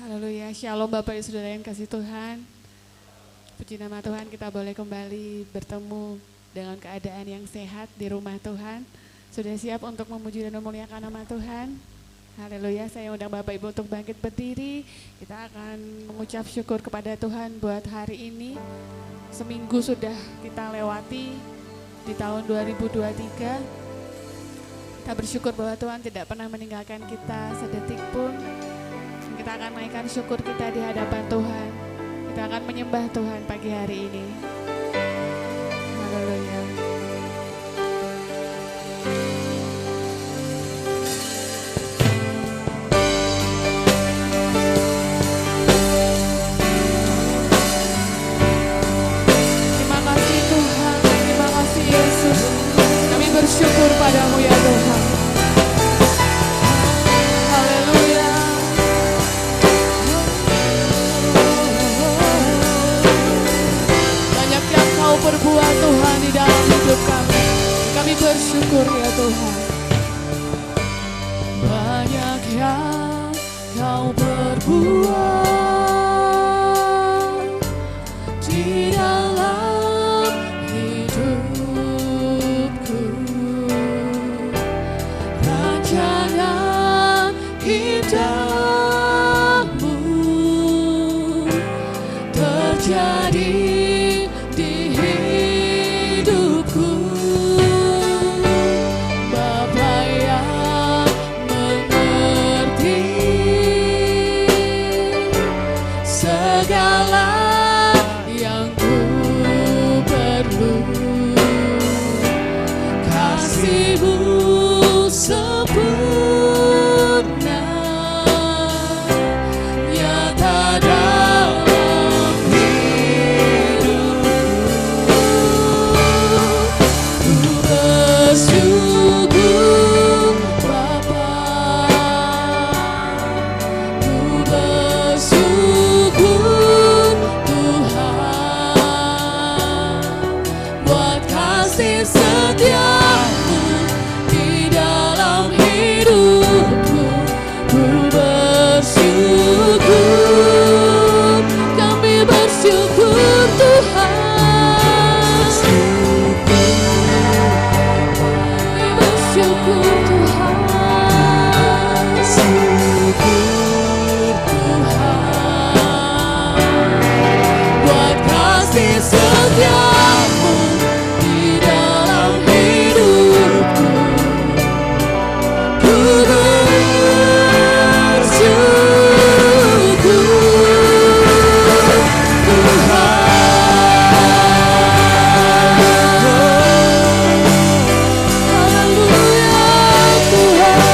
Haleluya, shalom Bapak Ibu Saudara yang kasih Tuhan. Puji nama Tuhan, kita boleh kembali bertemu dengan keadaan yang sehat di rumah Tuhan. Sudah siap untuk memuji dan memuliakan nama Tuhan? Haleluya, saya undang Bapak Ibu untuk bangkit berdiri. Kita akan mengucap syukur kepada Tuhan buat hari ini. Seminggu sudah kita lewati di tahun 2023. Kita bersyukur bahwa Tuhan tidak pernah meninggalkan kita sedetik pun. Kita akan naikkan syukur kita di hadapan Tuhan. Kita akan menyembah Tuhan pagi hari ini. Haleluya. Terima kasih Tuhan, terima kasih Yesus. Kami bersyukur padamu ya Tuhan. Perbuat Tuhan di dalam hidup kami. Kami bersyukur ya Tuhan. Banyak yang Kau perbuat di dalam hidupku. Rancangan indahmu terjadi Tuhan.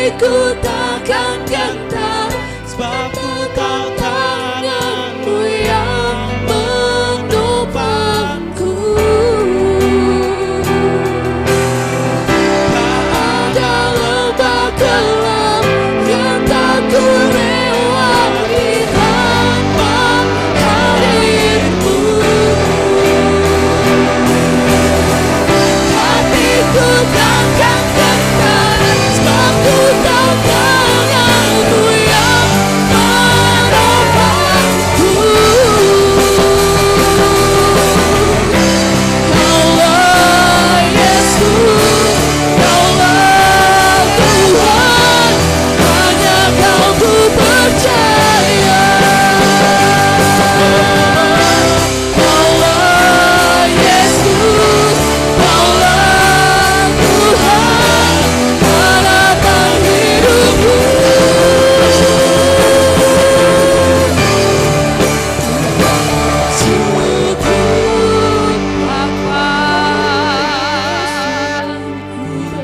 hatiku takkan gentar, sebab ku tahu tanganmu yang menopangku. Tak ada lembah kelam yang tak ku lewati tanpa hadirmu. Hatiku takkan gentar, sebab ku tahu tanganmu yang menopangku. Kaulah Yesus, Kaulah Tuhan, hanya Kau ku percaya. Kaulah Yesus, Kaulah Tuhan, harapan hidupku. Syukur Bapa,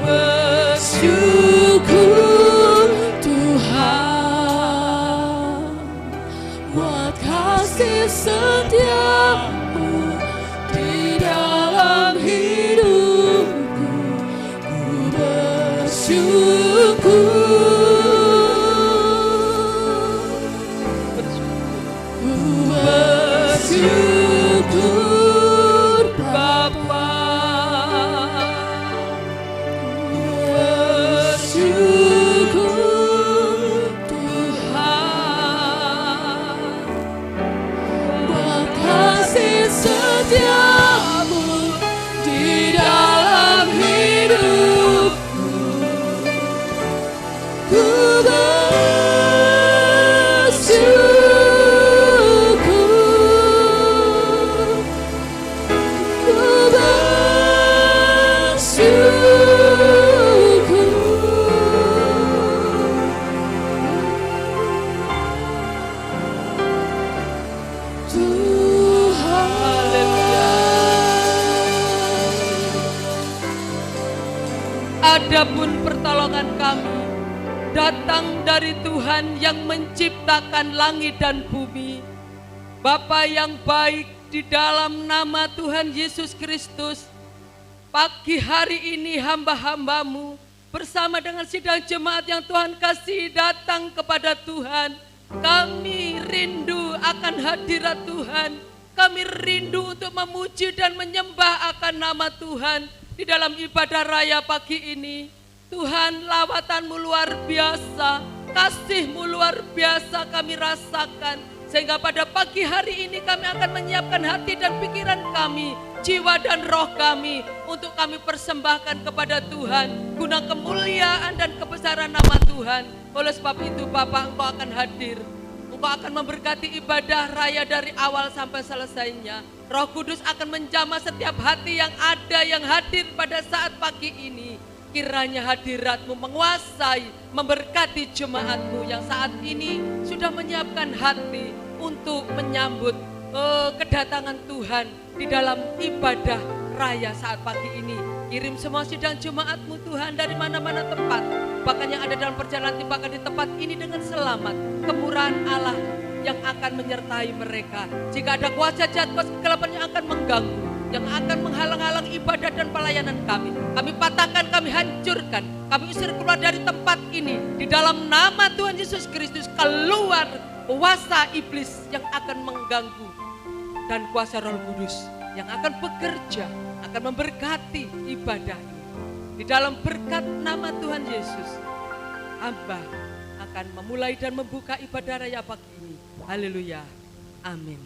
bersyukur Tuhan buat kasih setiamu di dalam hidupku. Ku bersyukur Bapa, bersyukur Tuhan buat kasih setiamu di dalam hidupku. Ku Adapun pertolongan kami datang dari Tuhan yang menciptakan langit dan bumi. Bapa yang baik, di dalam nama Tuhan Yesus Kristus, pagi hari ini hamba-hambamu bersama dengan sidang jemaat yang Tuhan kasih datang kepada Tuhan. Kami rindu akan hadirat Tuhan. Kami rindu untuk memuji dan menyembah akan nama Tuhan. Di dalam ibadah raya pagi ini, Tuhan, lawatanmu luar biasa, kasihmu luar biasa kami rasakan. Sehingga pada pagi hari ini kami akan menyiapkan hati dan pikiran kami, jiwa dan roh kami, untuk kami persembahkan kepada Tuhan, guna kemuliaan dan kebesaran nama Tuhan. Oleh sebab itu Bapa, Engkau akan hadir. Engkau akan memberkati ibadah raya dari awal sampai selesainya. Roh Kudus akan menjamah setiap hati yang ada, yang hadir pada saat pagi ini. Kiranya hadirat-Mu menguasai, memberkati jemaat-Mu yang saat ini sudah menyiapkan hati untuk menyambut kedatangan Tuhan di dalam ibadah raya saat pagi ini. Kirim semua sidang jemaat-Mu Tuhan dari mana-mana tempat, bahkan yang ada dalam perjalanan tibakan di tempat ini dengan selamat. Kemurahan Allah yang akan menyertai mereka. Jika ada kuasa jahat, kuasa kegelapan yang akan mengganggu, yang akan menghalang-halang ibadah dan pelayanan kami patahkan, kami hancurkan, kami usir keluar dari tempat ini. Di dalam nama Tuhan Yesus Kristus, keluar kuasa iblis yang akan mengganggu, dan kuasa Roh Kudus yang akan bekerja, akan memberkati ibadah ini. Di dalam berkat nama Tuhan Yesus, hamba akan memulai dan membuka ibadah raya pagi ini. Haleluya. Amin.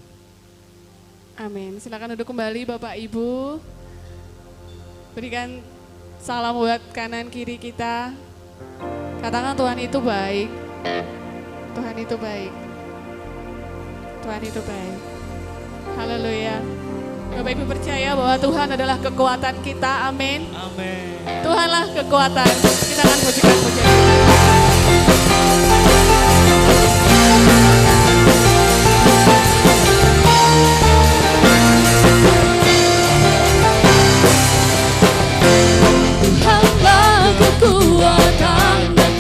Amin. Silakan duduk kembali Bapak Ibu. Berikan salam buat kanan kiri kita. Katakan Tuhan itu baik. Tuhan itu baik. Tuhan itu baik. Haleluya. Bapak Ibu percaya bahwa Tuhan adalah kekuatan kita. Amin. Amin. Tuhanlah kekuatan. Kita akan pujikan pujian. Tuhanlah kekuatan dan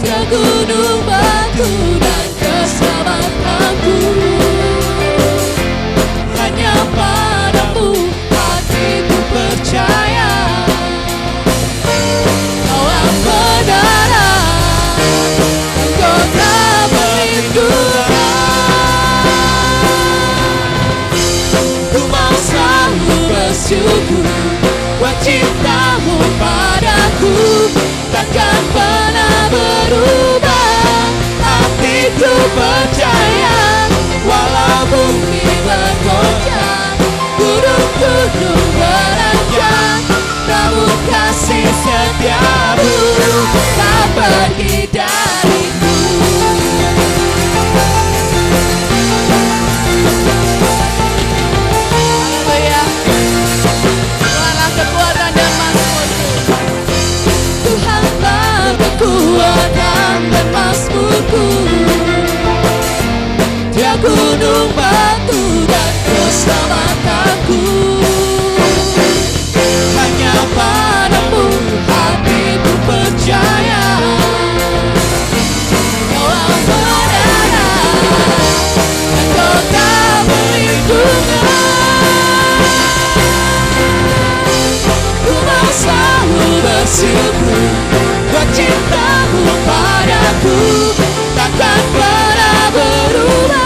Dia gunung batu dan keselamatanku. Hanya padamu hatiku percaya. Kaulah kebenaran dan kota perlindungan. Ku mau selalu bersyukur buat cintamu padaku, takkan pernah berubah. Hatiku percaya, walau bumi bergoncang, gunung-gunung beranjak, namun kasih setiamu tak pergi dariku. Haleluya. Tuhanlah kekuatan dan mazmurku. Tuhanlah kekuatan dan mazmurku. Dia gunung batu dan keselamatanku. Hanya padamu hatiku percaya. Kaulah kebenaran dan kota perlindungan. Ku mau selalu bersyukur buat cintamu padaku, takkan pernah berubah.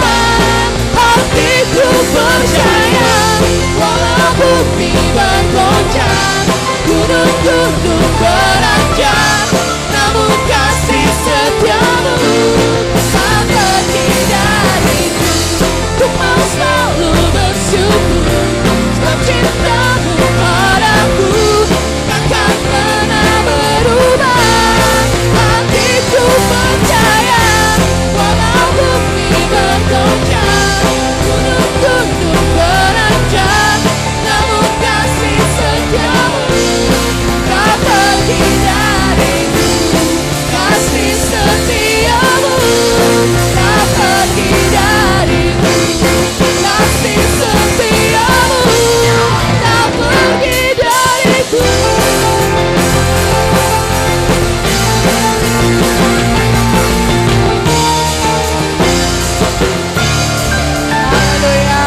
Hatiku percaya, walau bumi bergoncang, gunung-gunung beranjak, namun kasih setiamu tak pergi dariku. Ku mau selalu bersyukur sebab cintamu padaku takkan pernah berubah. Hatiku percaya, walau bumi bergoncang, gunung-gunung beranjak, namun kasih setiamu tak pergi dariku. Kasih setiamu tak pergi dariku. Kasih setiamu tak pergi dariku. Haleluya.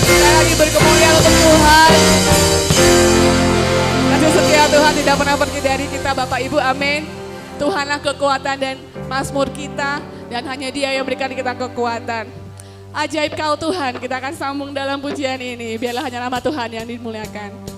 Sekali lagi berkemuliaan untuk Tuhan. Kasih setia Tuhan tidak pernah pergi dari kita Bapak Ibu, amin. Tuhanlah kekuatan dan mazmur kita, dan hanya Dia yang berikan kita kekuatan. Ajaib Kau Tuhan, kita akan sambung dalam pujian ini. Biarlah hanya nama Tuhan yang dimuliakan.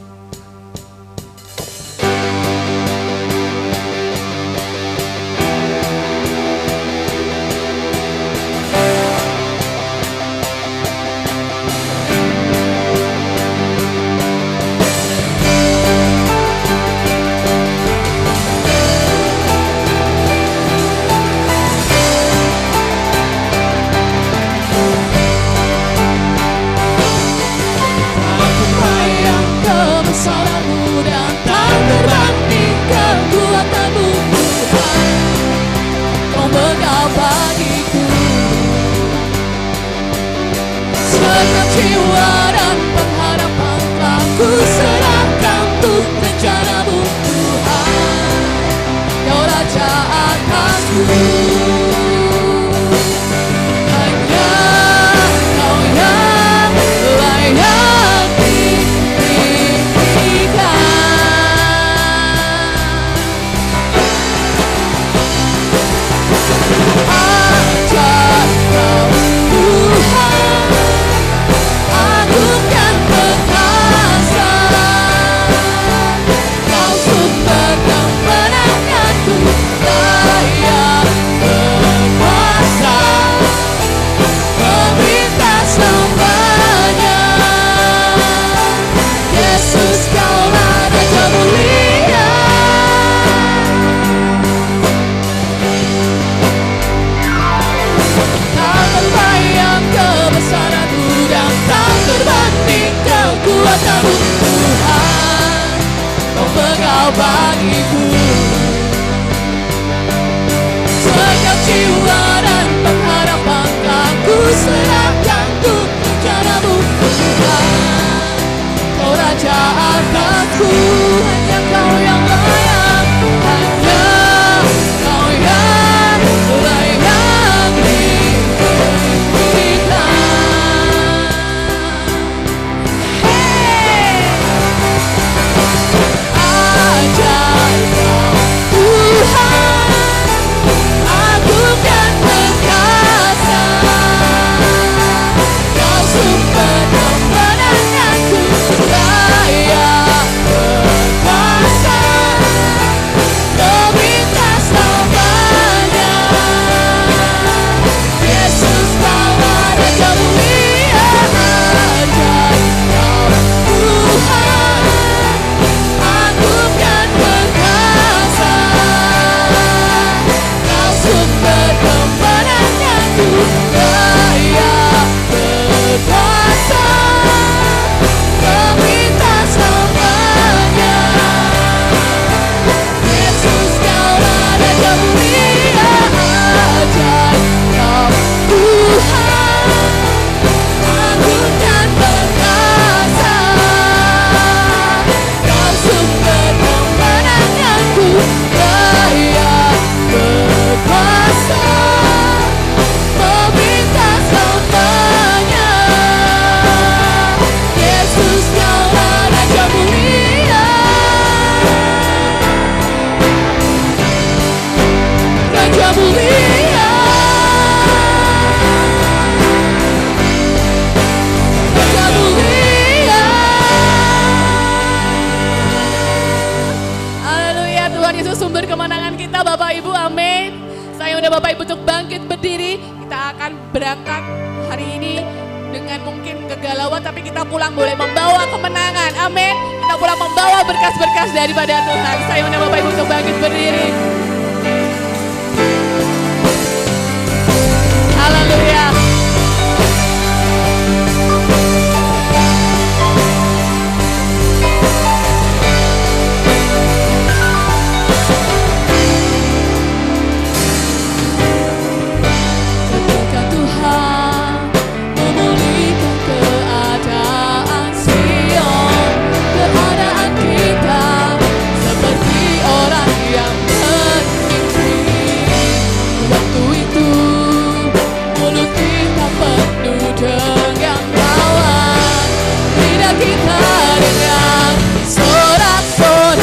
Kebesaranmu dan tak terbanding kekuatanmu Tuhan. Kau bekal bagiku segenap jiwa dan pengharapan telah ku serahkan untuk rencanamu Tuhan. Kau Raja atasku. Hanya Kau yang layak kekuatanmu Tuhan. Kau bekal bagiku segenap jiwa dan pengharapan telah ku serahkan untuk rencanamu Tuhan. Kau Raja atasku, hanya Kau yang layak. Yesus sumber kemenangan kita Bapak Ibu, amin. Saya undang Bapak Ibu untuk bangkit berdiri. Kita akan berangkat hari ini dengan mungkin kegalauan, tapi kita pulang boleh membawa kemenangan, amin. Kita pulang membawa berkas-berkas daripada Tuhan. Saya undang Bapak Ibu untuk bangkit berdiri. Haleluya. Ketika Tuhan memulihkan keadaan Sion, keadaan kita seperti orang yang bermimpi. Waktu itu mulut kita penuh dengan tawa, lidah kita dengan sorak-sorai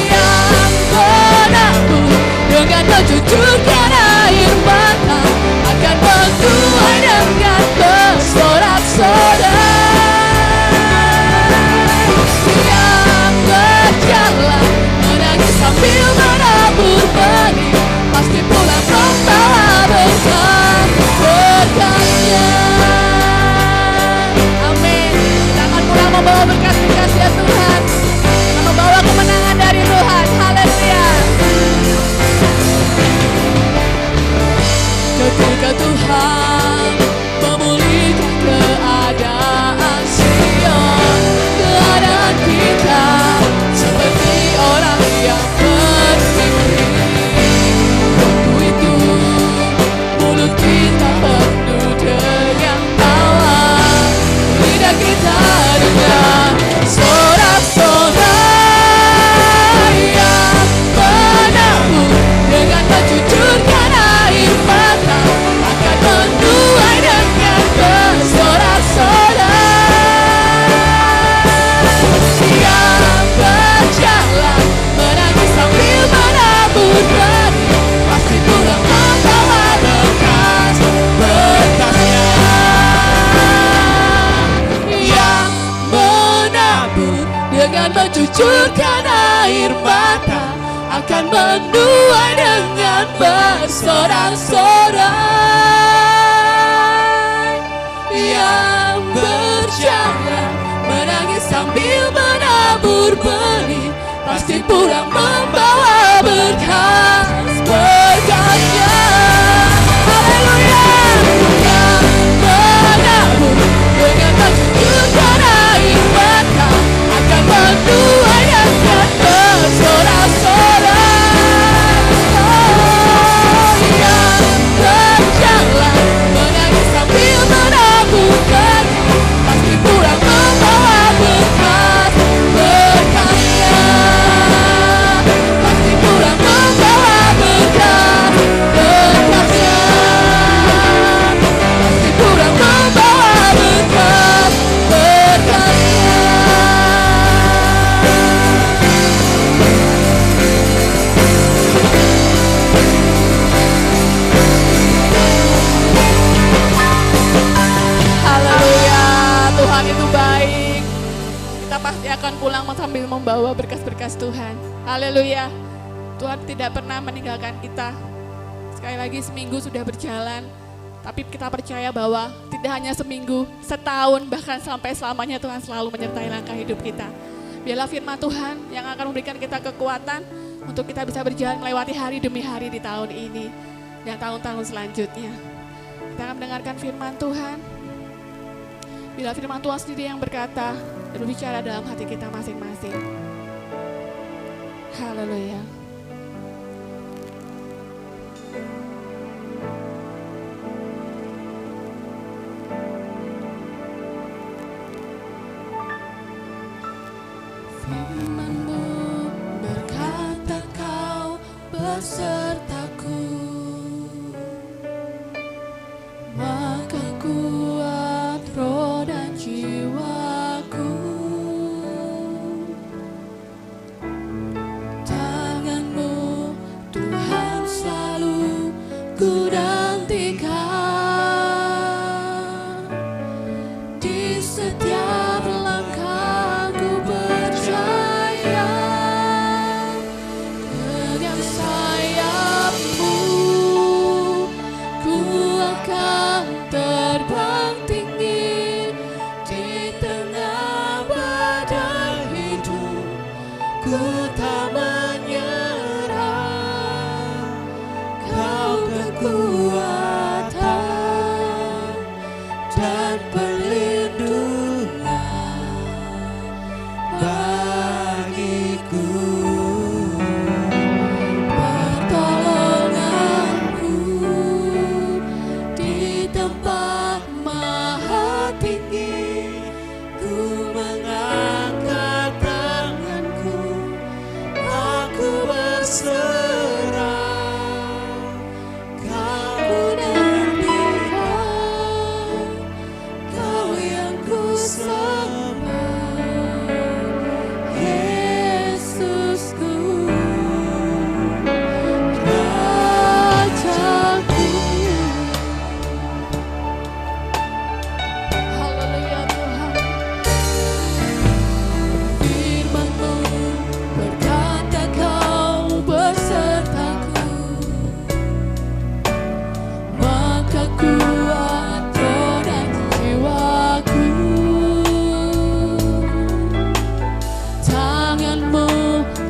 yang menabur dengan mencucurkan air mata, akan menuai dengan bersorak-sorai yang berjalan menangis sambil menabur benih, pasti pulang membawa berkat-berkatnya. Amin. Kita akan pulang membawa berkat-berkat ya Tuhan. Kita membawa kemenangan dari Tuhan. Haleluya. Ketika Tuhan memulihkan keadaan Sion, keadaan kita seperti orang yang bermimpi. Waktu itu mulut kita penuh dengan tawa, lidah kita dengan sorak-sorai yang menabur dengan mencucurkan air mata, akan menuai dengan bersorak-sorai yang berjalan menangis sambil menabur benih, pasti pulang membawa berkas-berkasnya. Yang menabur dengan mencucurkan air mata, akan menuai dengan bersorak-sorai. Yang berjalan menangis sambil menabur benih, pasti pulang membawa berkas-berkatnya. Haleluya. Yang menabur dengan mencucurkan air mata, akan menuai dengan bersorak-sorai. Yang berjalan menangis sambil menabur benih, pasti pulang membawa berkat-berkatnya. Pasti pulang membawa berkat-berkatnya. Pasti pulang membawa berkat-berkatnya. Haleluya, Tuhan itu baik. Kita pasti akan pulang sambil membawa berkas-berkas Tuhan. Haleluya. Tuhan tidak pernah meninggalkan kita. Sekali lagi seminggu sudah berjalan, tapi kita percaya bahwa tidak hanya seminggu, setahun, bahkan sampai selamanya Tuhan selalu menyertai langkah hidup kita. Biarlah firman Tuhan yang akan memberikan kita kekuatan untuk kita bisa berjalan melewati hari demi hari di tahun ini dan tahun-tahun selanjutnya. Kita akan mendengarkan firman Tuhan. Bila firman Tuhan sendiri yang berkata dan berbicara dalam hati kita masing-masing. Haleluya. Firman-Mu berkata Kau besertaku, maka kuat roh dan jiwaku. Tangan-Mu Tuhan selalu ku nantikan, di setiap langkahku percaya ku tak menyerah. Kau kekuatan dan perlindungan bagiku, pertolonganku di tempat maha tinggi. Ku mengangkat tanganku, aku berserah. Kau nantikan, Kau yang ku sembah, Yesusku, Rajaku. Haleluya Tuhan. Firman-Mu berkata Kau besertaku, maka kuat roda jiwaku. Tangan-Mu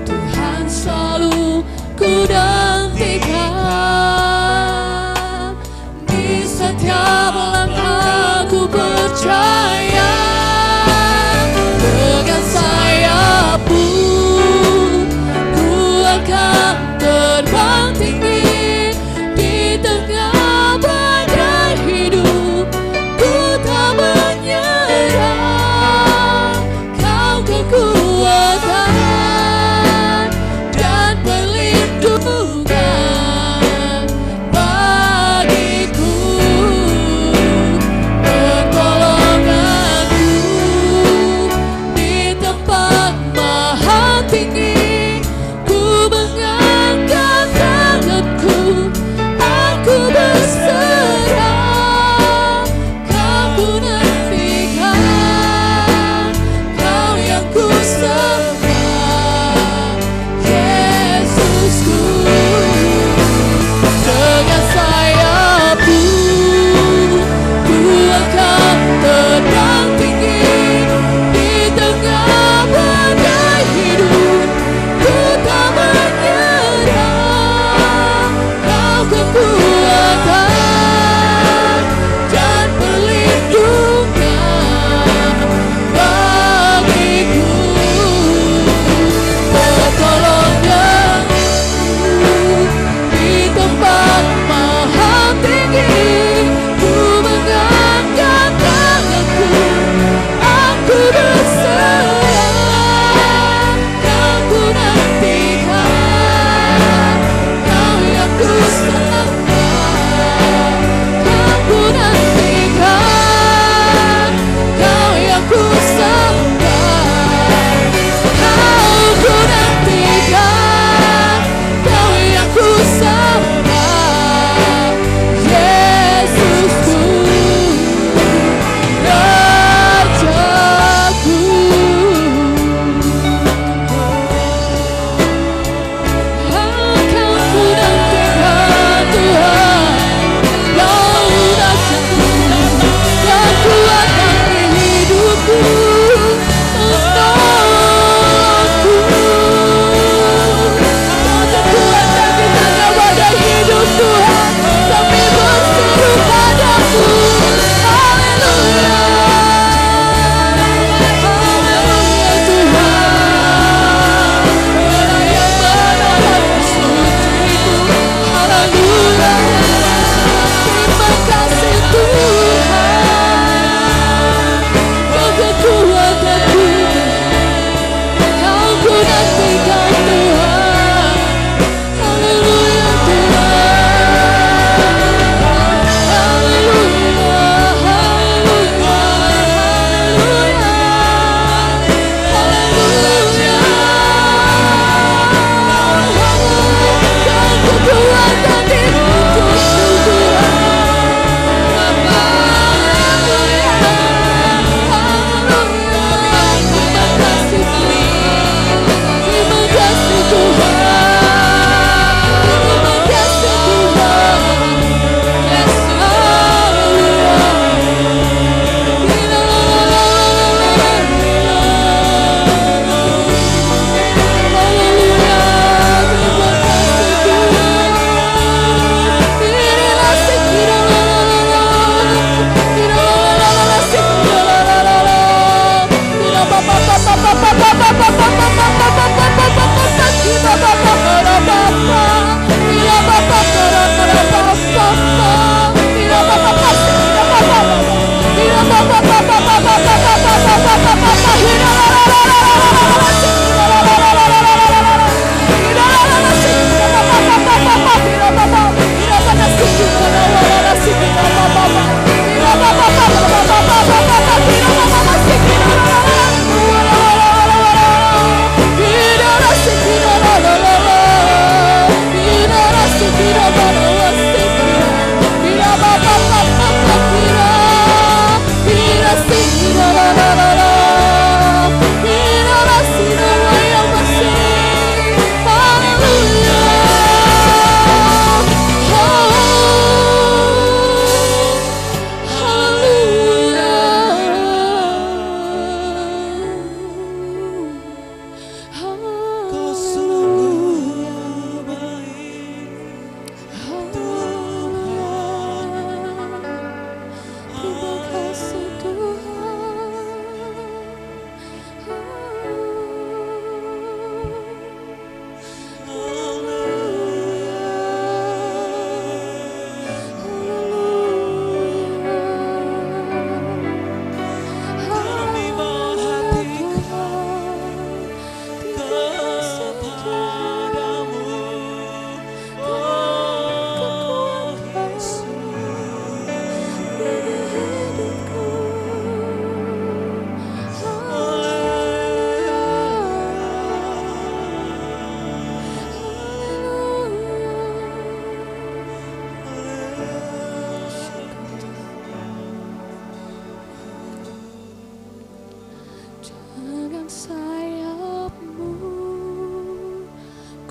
Tuhan selalu ku nantikan, di setiap langkahku percaya. Dengan sayap-Mu ku akan terbang tinggi di tengah badai hidup. Ku tak menyerah. Kau kekuatan dan perlindungan bagiku, pertolonganku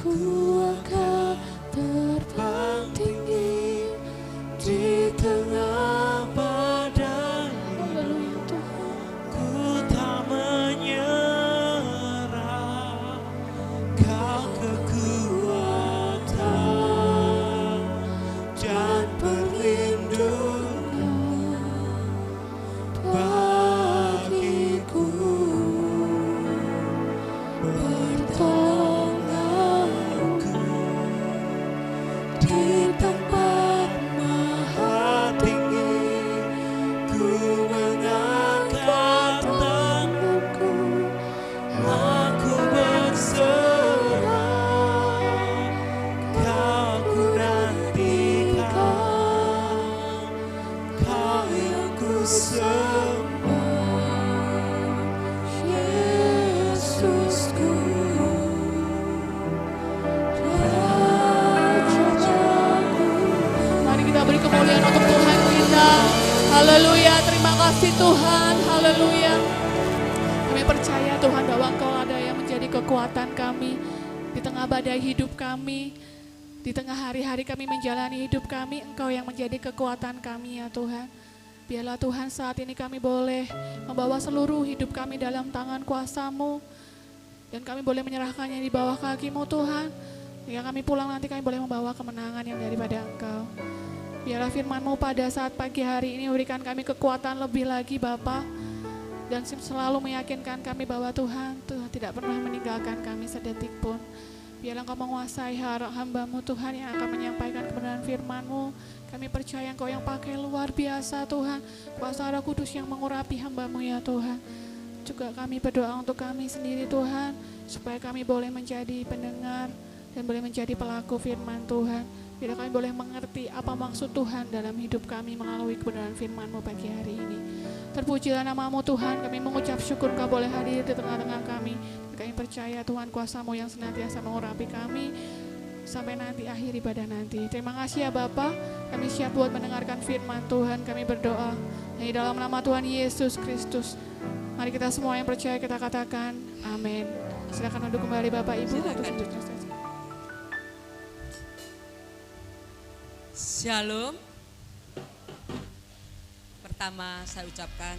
Ku akan terbang tinggi di tengah badai. Haleluya Tuhan. Ku tak menyerah, Kau kekuatan dan perlindungan bagiku. Bertolonglah aku di tempat maha tinggi. Ku mengangkat tanganku, aku berserah. Kau ku nantikan, Kau yang ku sembah, Yesusku, Rajaku. Mari kita beri kemuliaan untuk Tuhan kita. Haleluya, terima kasih Tuhan. Haleluya. Kami percaya Tuhan bahwa Engkau ada yang menjadi kekuatan kami di tengah badai hidup kami. Di tengah hari-hari kami menjalani hidup kami, Engkau yang menjadi kekuatan kami ya Tuhan. Biarlah Tuhan saat ini kami boleh membawa seluruh hidup kami dalam tangan kuasa-Mu. Dan kami boleh menyerahkannya di bawah kaki-Mu Tuhan. Jika kami pulang nanti kami boleh membawa kemenangan yang daripada Engkau. Biarlah firman-Mu pada saat pagi hari ini berikan kami kekuatan lebih lagi Bapa. Dan selalu meyakinkan kami bahwa Tuhan tidak pernah meninggalkan kami sedetik pun. Biarlah Engkau menguasai hamba-Mu Tuhan yang akan menyampaikan kebenaran firman-Mu. Kami percaya Engkau yang pakai luar biasa Tuhan. Kuasa Roh Kudus yang mengurapi hamba-Mu ya Tuhan. Juga kami berdoa untuk kami sendiri Tuhan. Supaya kami boleh menjadi pendengar dan boleh menjadi pelaku firman Tuhan. Biar kami boleh mengerti apa maksud Tuhan dalam hidup kami melalui kebenaran firman-Mu pagi hari ini. Terpujilah nama-Mu Tuhan, kami mengucap syukur Kau boleh hadir di tengah-tengah kami. Kami percaya Tuhan kuasa-Mu yang senantiasa mengurapi kami sampai nanti akhir ibadah nanti. Terima kasih ya Bapa, kami siap buat mendengarkan firman Tuhan. Kami berdoa di dalam nama Tuhan Yesus Kristus. Mari kita semua yang percaya kita katakan amin. Silakan duduk kembali Bapak Ibu. Shalom. Pertama saya ucapkan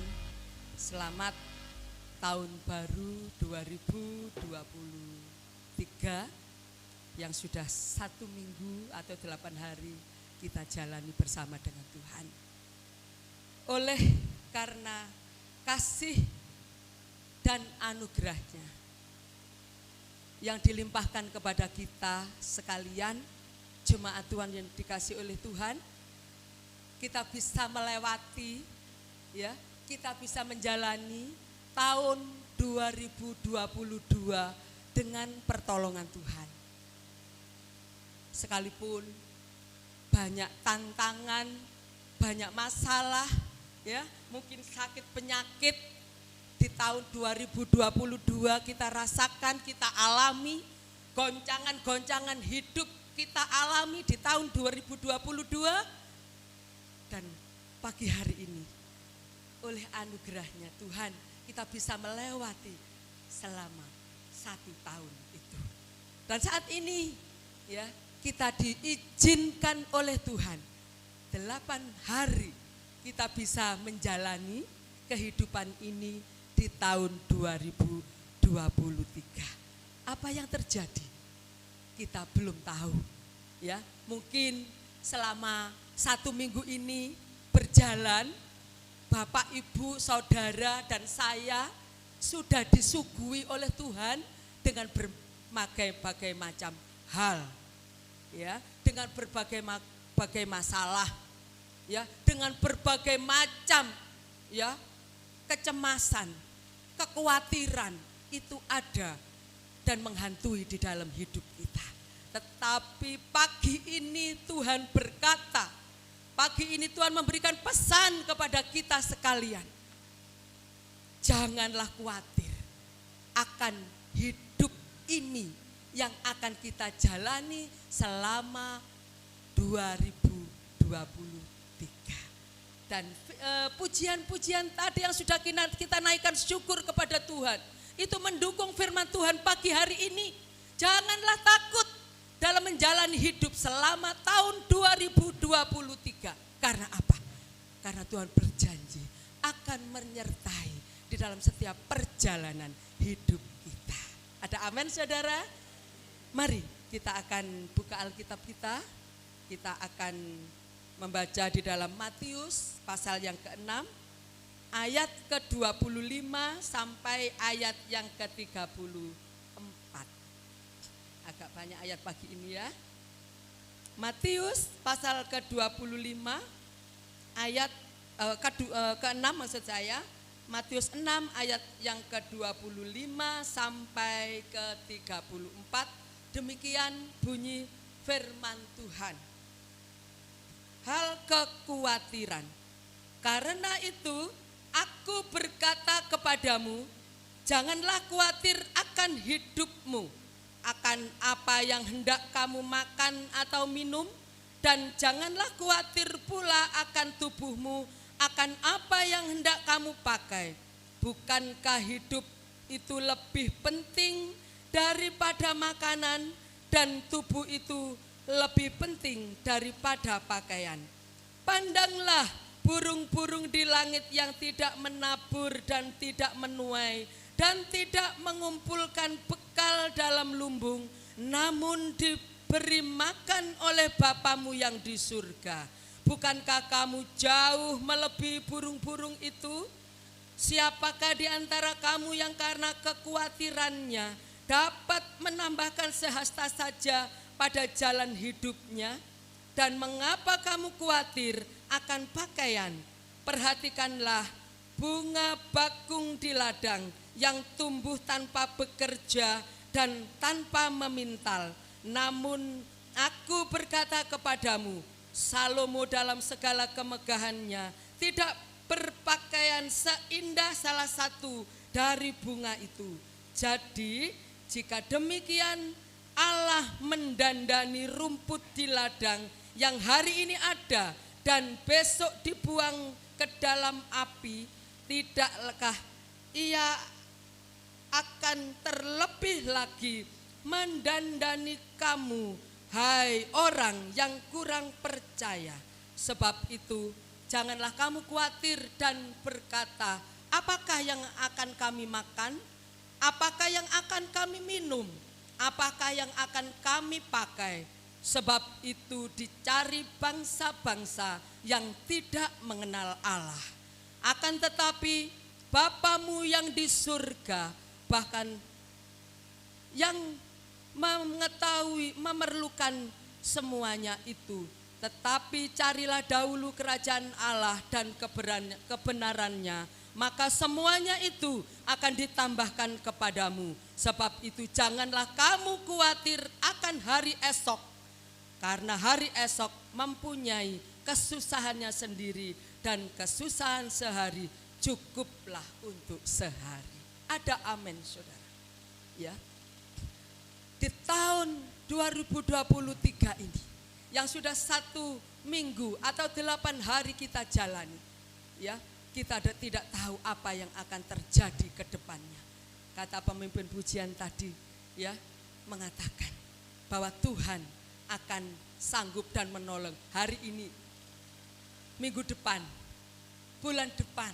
selamat tahun baru 2023 yang sudah 1 minggu atau 8 hari kita jalani bersama dengan Tuhan. Oleh karena kasih dan anugerahnya yang dilimpahkan kepada kita sekalian, jemaat Tuhan yang dikasih oleh Tuhan, kita bisa melewati, ya, kita bisa menjalani tahun 2022 dengan pertolongan Tuhan. Sekalipun banyak tantangan, banyak masalah, ya, mungkin sakit penyakit di tahun 2022 kita rasakan, kita alami, goncangan-goncangan hidup kita alami di tahun 2022. Dan pagi hari ini oleh anugerahnya Tuhan kita bisa melewati selama 1 tahun itu. Dan saat ini ya kita diizinkan oleh Tuhan 8 hari kita bisa menjalani kehidupan ini di tahun 2023. Apa yang terjadi? Kita belum tahu, ya. Mungkin selama 1 minggu ini berjalan, Bapak, Ibu, Saudara, dan saya sudah disuguhi oleh Tuhan dengan berbagai macam hal, ya, dengan berbagai masalah, ya, dengan berbagai macam, ya, kecemasan, kekhawatiran itu ada dan menghantui di dalam hidup kita. Tetapi pagi ini Tuhan berkata, pagi ini Tuhan memberikan pesan kepada kita sekalian. Janganlah khawatir akan hidup ini yang akan kita jalani selama 2023. Dan pujian-pujian tadi yang sudah kita naikkan syukur kepada Tuhan, itu mendukung firman Tuhan pagi hari ini. Janganlah takut. menjalani hidup selama tahun 2023. Karena apa? Karena Tuhan berjanji akan menyertai di dalam setiap perjalanan hidup kita. Ada amin saudara? Mari kita akan buka Alkitab kita. Kita akan membaca di dalam Matius pasal yang ke-6 ayat ke-25 sampai ayat yang ke-34. Agak banyak ayat pagi ini ya. Matius pasal ke-25 ayat ke-6 maksud saya. Matius 6 ayat yang ke-25 sampai ke-34. Demikian bunyi firman Tuhan. Hal kekhawatiran. Karena itu aku berkata kepadamu, janganlah khawatir akan hidupmu, akan apa yang hendak kamu makan atau minum, dan janganlah khawatir pula akan tubuhmu, akan apa yang hendak kamu pakai. Bukankah hidup itu lebih penting daripada makanan, dan tubuh itu lebih penting daripada pakaian. Pandanglah burung-burung di langit yang tidak menabur dan tidak menuai dan tidak mengumpulkan bekal dalam lumbung, namun diberi makan oleh Bapamu yang di surga. Bukankah kamu jauh melebihi burung-burung itu? Siapakah di antara kamu yang karena kekhawatirannya dapat menambahkan sehasta saja pada jalan hidupnya? Dan mengapa kamu khawatir akan pakaian? Perhatikanlah bunga bakung di ladang yang tumbuh tanpa bekerja dan tanpa memintal. Namun aku berkata kepadamu, Salomo dalam segala kemegahannya tidak berpakaian seindah salah satu dari bunga itu. Jadi jika demikian, Allah mendandani rumput di ladang yang hari ini ada dan besok dibuang ke dalam api, tidakkah Ia akan terlebih lagi mendandani kamu, hai orang yang kurang percaya? Sebab itu janganlah kamu khawatir dan berkata, apakah yang akan kami makan? Apakah yang akan kami minum? Apakah yang akan kami pakai? Sebab itu dicari bangsa-bangsa yang tidak mengenal Allah. Akan tetapi Bapamu yang di surga, bahkan yang mengetahui, memerlukan semuanya itu. Tetapi carilah dahulu kerajaan Allah dan kebenarannya, maka semuanya itu akan ditambahkan kepadamu. Sebab itu janganlah kamu khawatir akan hari esok, karena hari esok mempunyai kesusahannya sendiri, dan kesusahan sehari cukuplah untuk sehari. Ada amin saudara? Ya. Di tahun 2023 ini, yang sudah 1 minggu atau 8 hari kita jalani, ya, kita tidak tahu apa yang akan terjadi ke depannya. Kata pemimpin pujian tadi, ya, mengatakan bahwa Tuhan akan sanggup dan menolong hari ini, minggu depan, bulan depan,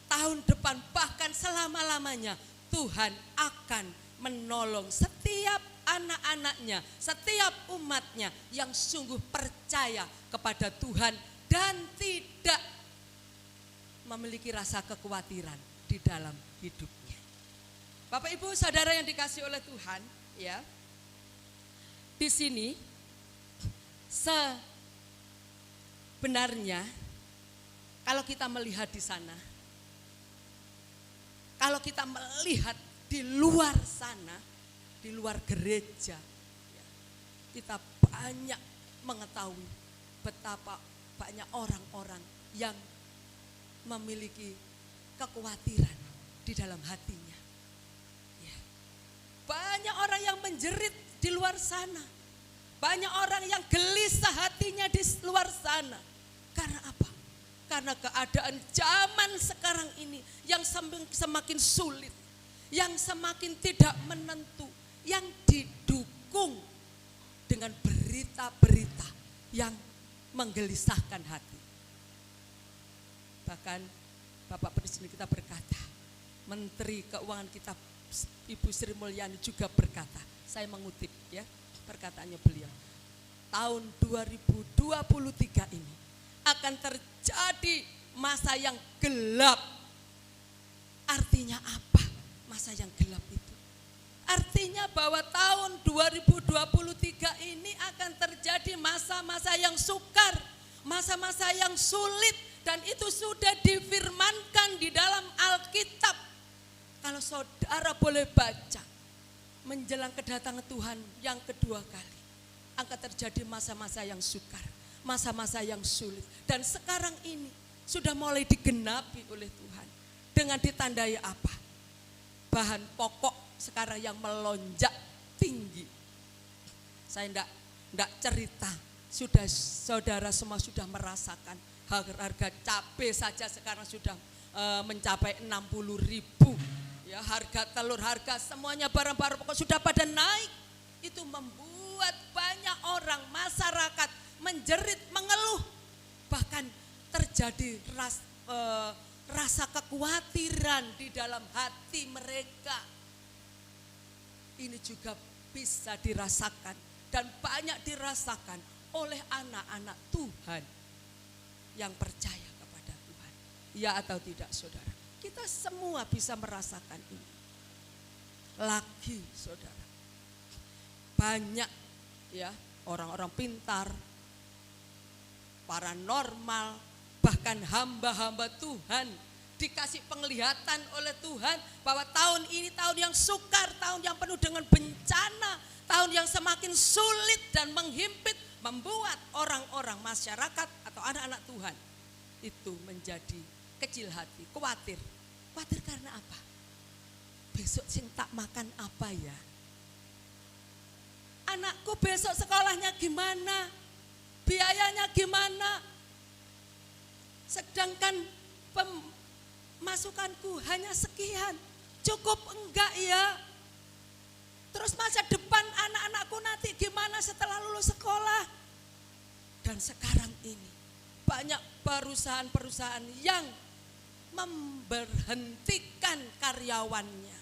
tahun depan, bahkan selama-lamanya. Tuhan akan menolong setiap anak-anaknya, setiap umatnya yang sungguh percaya kepada Tuhan dan tidak memiliki rasa kekhawatiran di dalam hidupnya. Bapak Ibu Saudara yang dikasihi oleh Tuhan, ya. Di sini sebenarnya kalau kita melihat di sana, kalau kita melihat di luar sana, di luar gereja, ya, kita banyak mengetahui betapa banyak orang-orang yang memiliki kekhawatiran di dalam hatinya. Ya. Banyak orang yang menjerit di luar sana. Banyak orang yang gelisah hatinya di luar sana. Karena apa? Karena keadaan zaman sekarang ini yang semakin sulit, yang semakin tidak menentu, yang didukung dengan berita-berita yang menggelisahkan hati. Bahkan Bapak Presiden kita berkata, Menteri Keuangan kita Ibu Sri Mulyani juga berkata, saya mengutip ya perkataannya beliau, tahun 2023 ini akan terjadi masa yang gelap. Artinya apa masa yang gelap itu? Artinya bahwa tahun 2023 ini akan terjadi masa-masa yang sukar, masa-masa yang sulit, dan itu sudah difirmankan di dalam Alkitab. Kalau saudara boleh baca, menjelang kedatangan Tuhan yang kedua kali, akan terjadi masa-masa yang sukar, masa-masa yang sulit. Dan sekarang ini sudah mulai digenapi oleh Tuhan. Dengan ditandai apa? Bahan pokok sekarang yang melonjak tinggi. Saya enggak cerita, sudah saudara semua sudah merasakan harga cabai saja sekarang sudah mencapai 60.000. Ya, harga telur, harga semuanya barang-barang pokok sudah pada naik. Itu membuat banyak orang, masyarakat menjerit, mengeluh. Bahkan terjadi rasa kekhawatiran di dalam hati mereka. Ini juga bisa dirasakan dan banyak dirasakan oleh anak-anak Tuhan yang percaya kepada Tuhan. Ya atau tidak saudara? Kita semua bisa merasakan ini. Lagi saudara, banyak ya orang-orang pintar, paranormal, bahkan hamba-hamba Tuhan dikasih penglihatan oleh Tuhan bahwa tahun ini tahun yang sukar, tahun yang penuh dengan bencana, tahun yang semakin sulit dan menghimpit, membuat orang-orang masyarakat atau anak-anak Tuhan itu menjadi kecil hati, khawatir. Khawatir karena apa? Besok sing tak makan apa ya? Anakku besok sekolahnya gimana? Biayanya gimana? Sedangkan pemasukanku hanya sekian, cukup enggak ya? Terus masa depan anak-anakku nanti gimana setelah lulus sekolah? Dan sekarang ini banyak perusahaan-perusahaan yang memberhentikan karyawannya,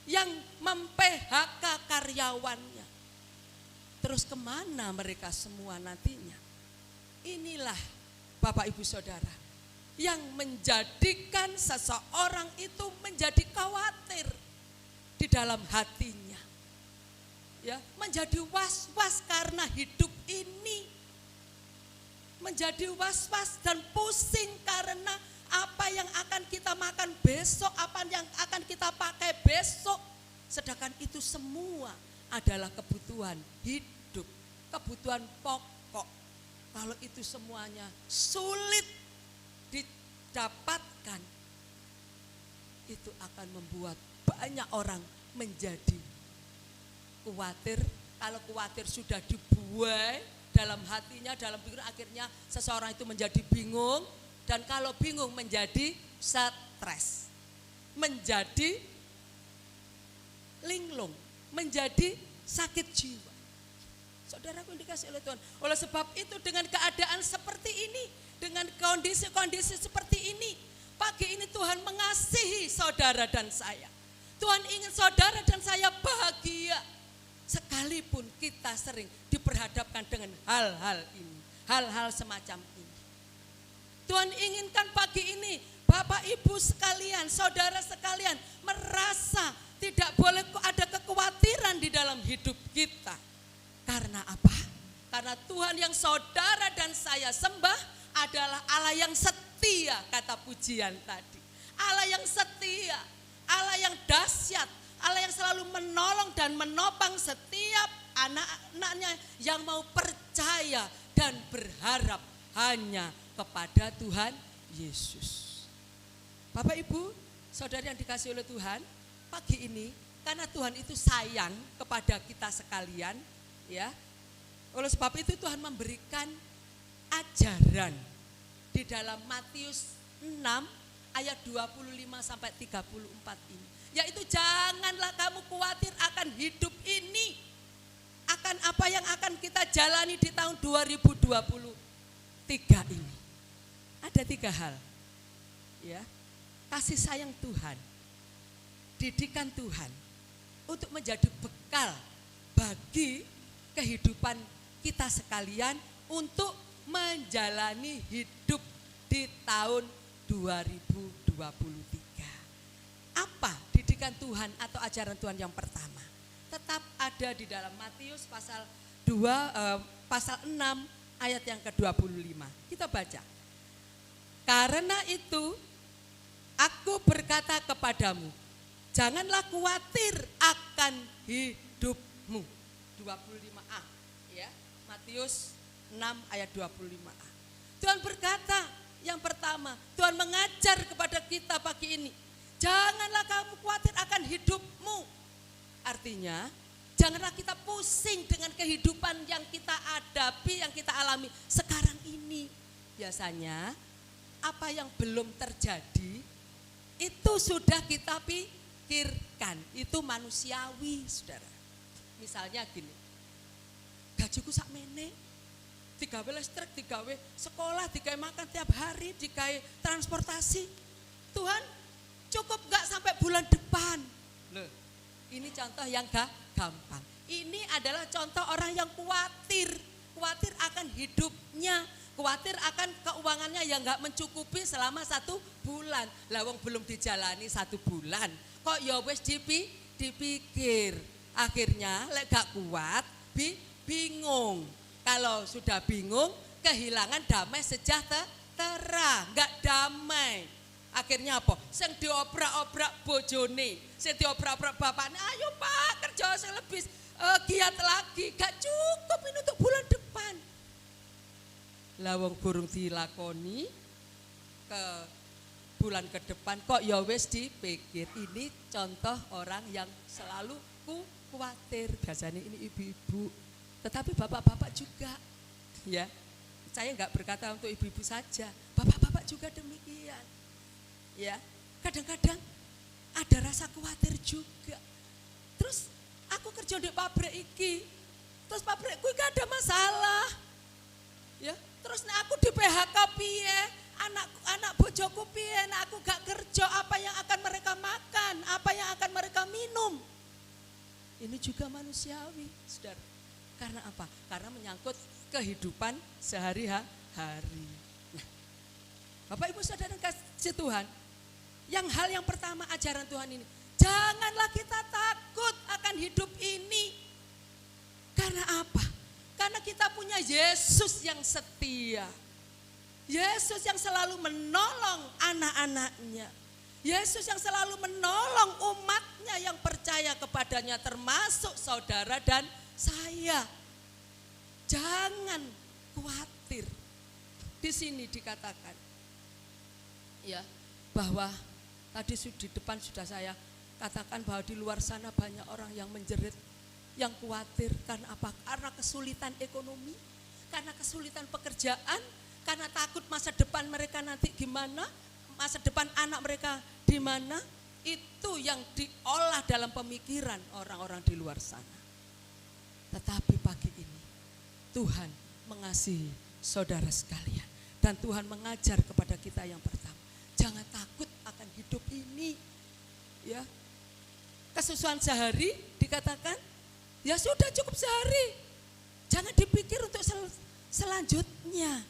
yang mem-PHK karyawannya. Terus kemana mereka semua nantinya? Inilah Bapak Ibu Saudara yang menjadikan seseorang itu menjadi khawatir di dalam hatinya. Ya, menjadi was-was karena hidup ini. Menjadi was-was dan pusing karena apa yang akan kita makan besok, apa yang akan kita pakai besok. Sedangkan itu semua adalah kebutuhan hidup, kebutuhan pokok. Kalau itu semuanya sulit didapatkan, itu akan membuat banyak orang menjadi khawatir. Kalau khawatir sudah dibuai dalam hatinya, dalam pikiran, akhirnya seseorang itu menjadi bingung. Dan kalau bingung menjadi stres, menjadi linglung, menjadi sakit jiwa. Saudaraku yang dikasih oleh Tuhan. Oleh sebab itu dengan keadaan seperti ini, dengan kondisi-kondisi seperti ini, pagi ini Tuhan mengasihi saudara dan saya. Tuhan ingin saudara dan saya bahagia. Sekalipun kita sering diperhadapkan dengan hal-hal ini, hal-hal semacam ini. Tuhan inginkan pagi ini Bapak Ibu sekalian, saudara sekalian merasa tidak boleh ada kekhawatiran di dalam hidup kita. Karena apa? Karena Tuhan yang saudara dan saya sembah adalah Allah yang setia, kata pujian tadi. Allah yang setia, Allah yang dahsyat, Allah yang selalu menolong dan menopang setiap anak-anaknya yang mau percaya dan berharap hanya kepada Tuhan Yesus. Bapak Ibu, saudara yang dikasihi oleh Tuhan, pagi ini karena Tuhan itu sayang kepada kita sekalian, ya. Oleh sebab itu Tuhan memberikan ajaran di dalam Matius 6 ayat 25 sampai 34 ini. Yaitu janganlah kamu khawatir akan hidup ini, akan apa yang akan jalani di tahun 2023 ini? Ada 3 hal. Ya. Kasih sayang Tuhan, didikan Tuhan untuk menjadi bekal bagi kehidupan kita sekalian untuk menjalani hidup di tahun 2023. Apa didikan Tuhan atau ajaran Tuhan yang pertama? Tetap ada di dalam Matius pasal 6 ayat yang ke-25. Kita baca. Karena itu aku berkata kepadamu, janganlah khawatir akan hidupmu. 25a ya. Matius 6 ayat 25a. Tuhan berkata yang pertama, Tuhan mengajar kepada kita pagi ini, janganlah kamu khawatir akan hidupmu. Artinya, janganlah kita pusing dengan kehidupan yang kita hadapi, yang kita alami sekarang ini. Biasanya, apa yang belum terjadi, itu sudah kita pikirkan. Itu manusiawi, saudara. Misalnya gini, gajiku sak mene, digawe listrik, digawe sekolah, digawe makan tiap hari, digawe transportasi. Tuhan, cukup gak sampai bulan depan? Loh, ini contoh yang gak gampang. Ini adalah contoh orang yang khawatir akan hidupnya, khawatir akan keuangannya yang gak mencukupi selama 1 bulan. Lah wong belum dijalani 1 bulan, kok ya wis dipikir. Akhirnya lek gak kuat, bingung. Kalau sudah bingung, kehilangan damai sejahtera, gak damai. Akhirnya apa? Sing diobrak-obrak bojone, sing diobrak-obrak bapaknya, ayo Pak kerja sing lebih giat lagi, gak cukup ini untuk bulan depan. Lawang burung dilakoni ke bulan ke depan kok ya wis dipikir. Ini contoh orang yang selalu khawatir. Biasanya ini ibu-ibu, tetapi bapak-bapak juga. Ya, saya enggak berkata untuk ibu-ibu saja, bapak-bapak juga demikian. Ya, kadang-kadang ada rasa khawatir juga. Terus aku kerja di pabrik iki, terus pabrikku gak ada masalah. Ya, terus aku di PHK piye, anak bojoku piye, aku gak kerja, apa yang akan mereka makan, apa yang akan mereka minum. Ini juga manusiawi, saudara. Karena apa? Karena menyangkut kehidupan sehari-hari. Nah, Bapak Ibu Saudara kasih Tuhan, yang pertama ajaran Tuhan ini, janganlah kita takut akan hidup ini. Karena apa? Karena kita punya Yesus yang setia. Yesus yang selalu menolong anak-anaknya. Yesus yang selalu menolong umatnya yang percaya kepadanya, termasuk saudara dan saya. Jangan khawatir. Di sini dikatakan ya, bahwa tadi di depan sudah saya katakan bahwa di luar sana banyak orang yang menjerit, yang khawatir. Karena apa? Karena kesulitan ekonomi, karena kesulitan pekerjaan, karena takut masa depan mereka nanti gimana, masa depan anak mereka di mana. Itu yang diolah dalam pemikiran orang-orang di luar sana. Tetapi pagi ini Tuhan mengasihi saudara sekalian, dan Tuhan mengajar kepada kita yang pertama, jangan takut akan hidup ini. Ya, kesusahan sehari dikatakan, ya sudah cukup sehari. Jangan dipikir untuk selanjutnya.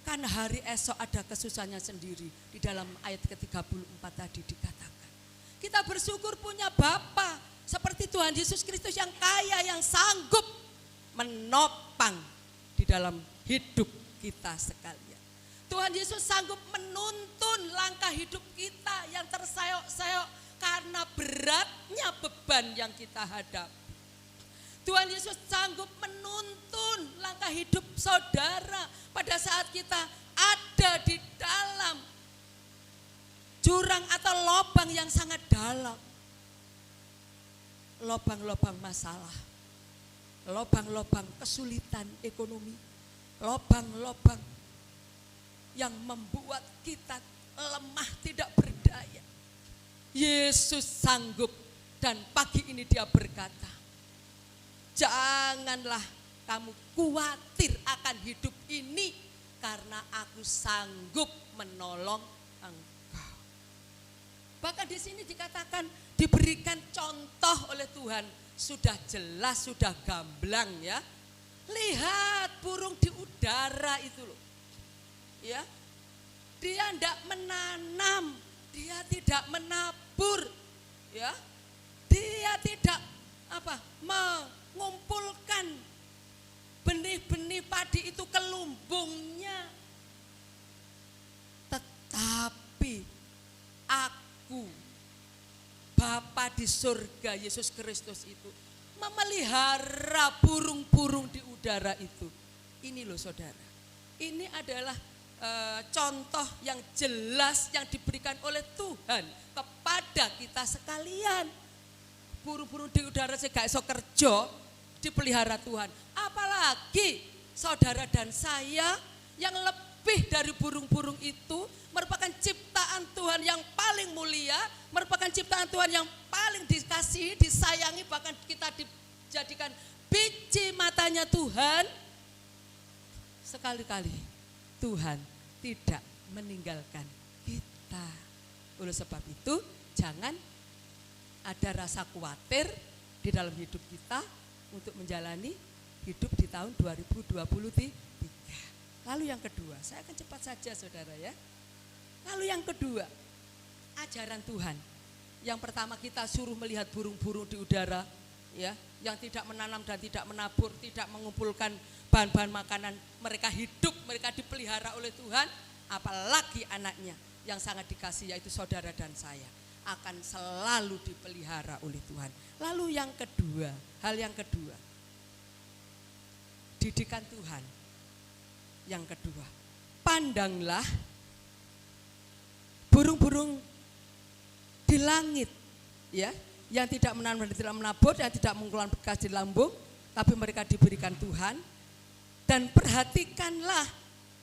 Karena hari esok ada kesusahannya sendiri. Di dalam ayat ke-34 tadi dikatakan. Kita bersyukur punya Bapa seperti Tuhan Yesus Kristus yang kaya, yang sanggup menopang di dalam hidup kita sekalian. Tuhan Yesus sanggup menuntun langkah hidup kita yang terseok-seok karena beratnya beban yang kita hadapi. Tuhan Yesus sanggup menuntun langkah hidup saudara pada saat kita ada di dalam jurang atau lubang yang sangat dalam. Lubang-lubang masalah, lubang-lubang kesulitan ekonomi, lubang-lubang yang membuat kita lemah, tidak berdaya. Yesus sanggup, dan pagi ini Dia berkata, janganlah kamu khawatir akan hidup ini karena aku sanggup menolong engkau. Bahkan di sini dikatakan diberikan contoh oleh Tuhan, sudah jelas, sudah gamblang ya. Lihat burung di udara itu loh. Ya. Dia tidak menanam, dia tidak menabur, ya. Dia tidak mengumpulkan benih-benih padi itu ke lumbungnya. Tetapi aku, Bapa di surga, Yesus Kristus itu memelihara burung-burung di udara itu. Ini loh saudara, ini adalah contoh yang jelas yang diberikan oleh Tuhan kepada kita sekalian. Burung-burung di udara saya gak iso kerja, dipelihara Tuhan. Apalagi saudara dan saya yang lebih dari burung-burung itu, merupakan ciptaan Tuhan yang paling mulia, merupakan ciptaan Tuhan yang paling dikasihi, disayangi, bahkan kita dijadikan biji matanya Tuhan. Sekali-kali Tuhan tidak meninggalkan kita. Oleh sebab itu jangan ada rasa khawatir di dalam hidup kita untuk menjalani hidup di tahun 2023. Lalu yang kedua, saya akan cepat saja saudara ya. Lalu yang kedua, ajaran Tuhan. Yang pertama kita suruh melihat burung-burung di udara ya, yang tidak menanam dan tidak menabur, tidak mengumpulkan bahan-bahan makanan, mereka hidup, mereka dipelihara oleh Tuhan, apalagi anaknya yang sangat dikasihi yaitu saudara dan saya akan selalu dipelihara oleh Tuhan. Lalu yang kedua, hal yang kedua, didikan Tuhan. Yang kedua, pandanglah burung-burung di langit ya, yang tidak menanam dan tidak menabur, yang tidak mengumpulkan bekas di lambung, tapi mereka diberikan Tuhan. Dan perhatikanlah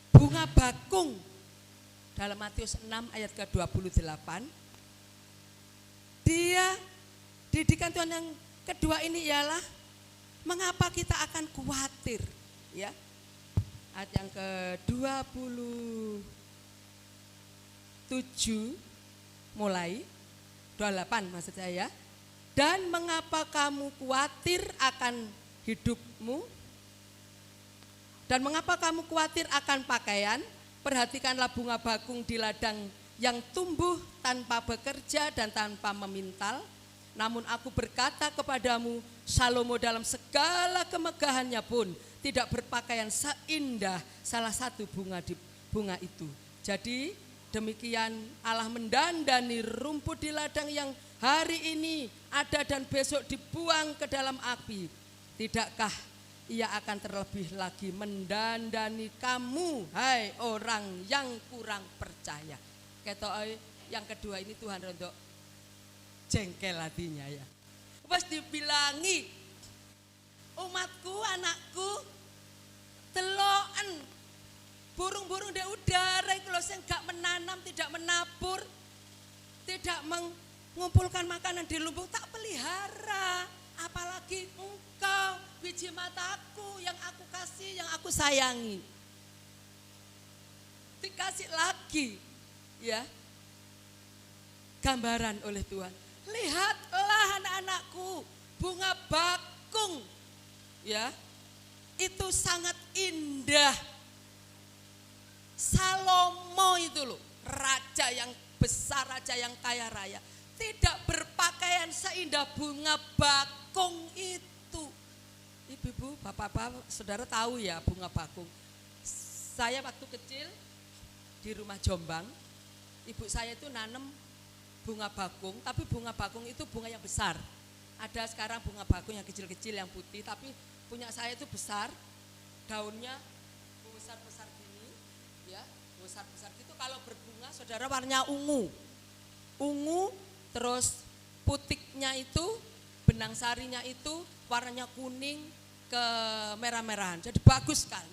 bunga bakung dalam Matius 6 ayat ke-28. Dia didikan Tuhan yang kedua ini ialah mengapa kita akan khawatir ya. Ayat yang ke-27 mulai 28 maksud saya. Dan mengapa kamu khawatir akan hidupmu? Dan mengapa kamu khawatir akan pakaian? Perhatikanlah bunga bakung di ladang yang tumbuh tanpa bekerja dan tanpa memintal. Namun aku berkata kepadamu, Salomo dalam segala kemegahannya pun tidak berpakaian seindah salah satu bunga itu. Jadi demikian Allah mendandani rumput di ladang yang hari ini ada dan besok dibuang ke dalam api. Tidakkah Ia akan terlebih lagi mendandani kamu, hai orang yang kurang percaya. Ketoke yang kedua ini Tuhan rontok jengkel hatinya ya. Pas dibilangi umatku, anakku, deloken burung-burung di udara itu loh sing gak menanam, tidak menabur, tidak mengumpulkan makanan di lumbung, tak pelihara. Apalagi engkau, biji mataku yang aku kasih, yang aku sayangi. Dikasih lagi ya gambaran oleh Tuhan. Lihatlah anak-anakku, bunga bakung ya, itu sangat indah. Salomo itu loh, raja yang besar, raja yang kaya raya, tidak berpakaian seindah bunga bakung itu. Ibu-ibu, bapak-bapak, saudara tahu ya bunga bakung. Saya waktu kecil di rumah Jombang, ibu saya itu nanam bunga bakung, tapi bunga bakung itu bunga yang besar. Ada sekarang bunga bakung yang kecil-kecil yang putih, tapi punya saya itu besar, daunnya besar-besar gini, ya, besar-besar gitu. Kalau berbunga, saudara warnanya ungu, terus putiknya itu, benang sarinya itu warnanya kuning ke merah-merahan. Jadi bagus sekali.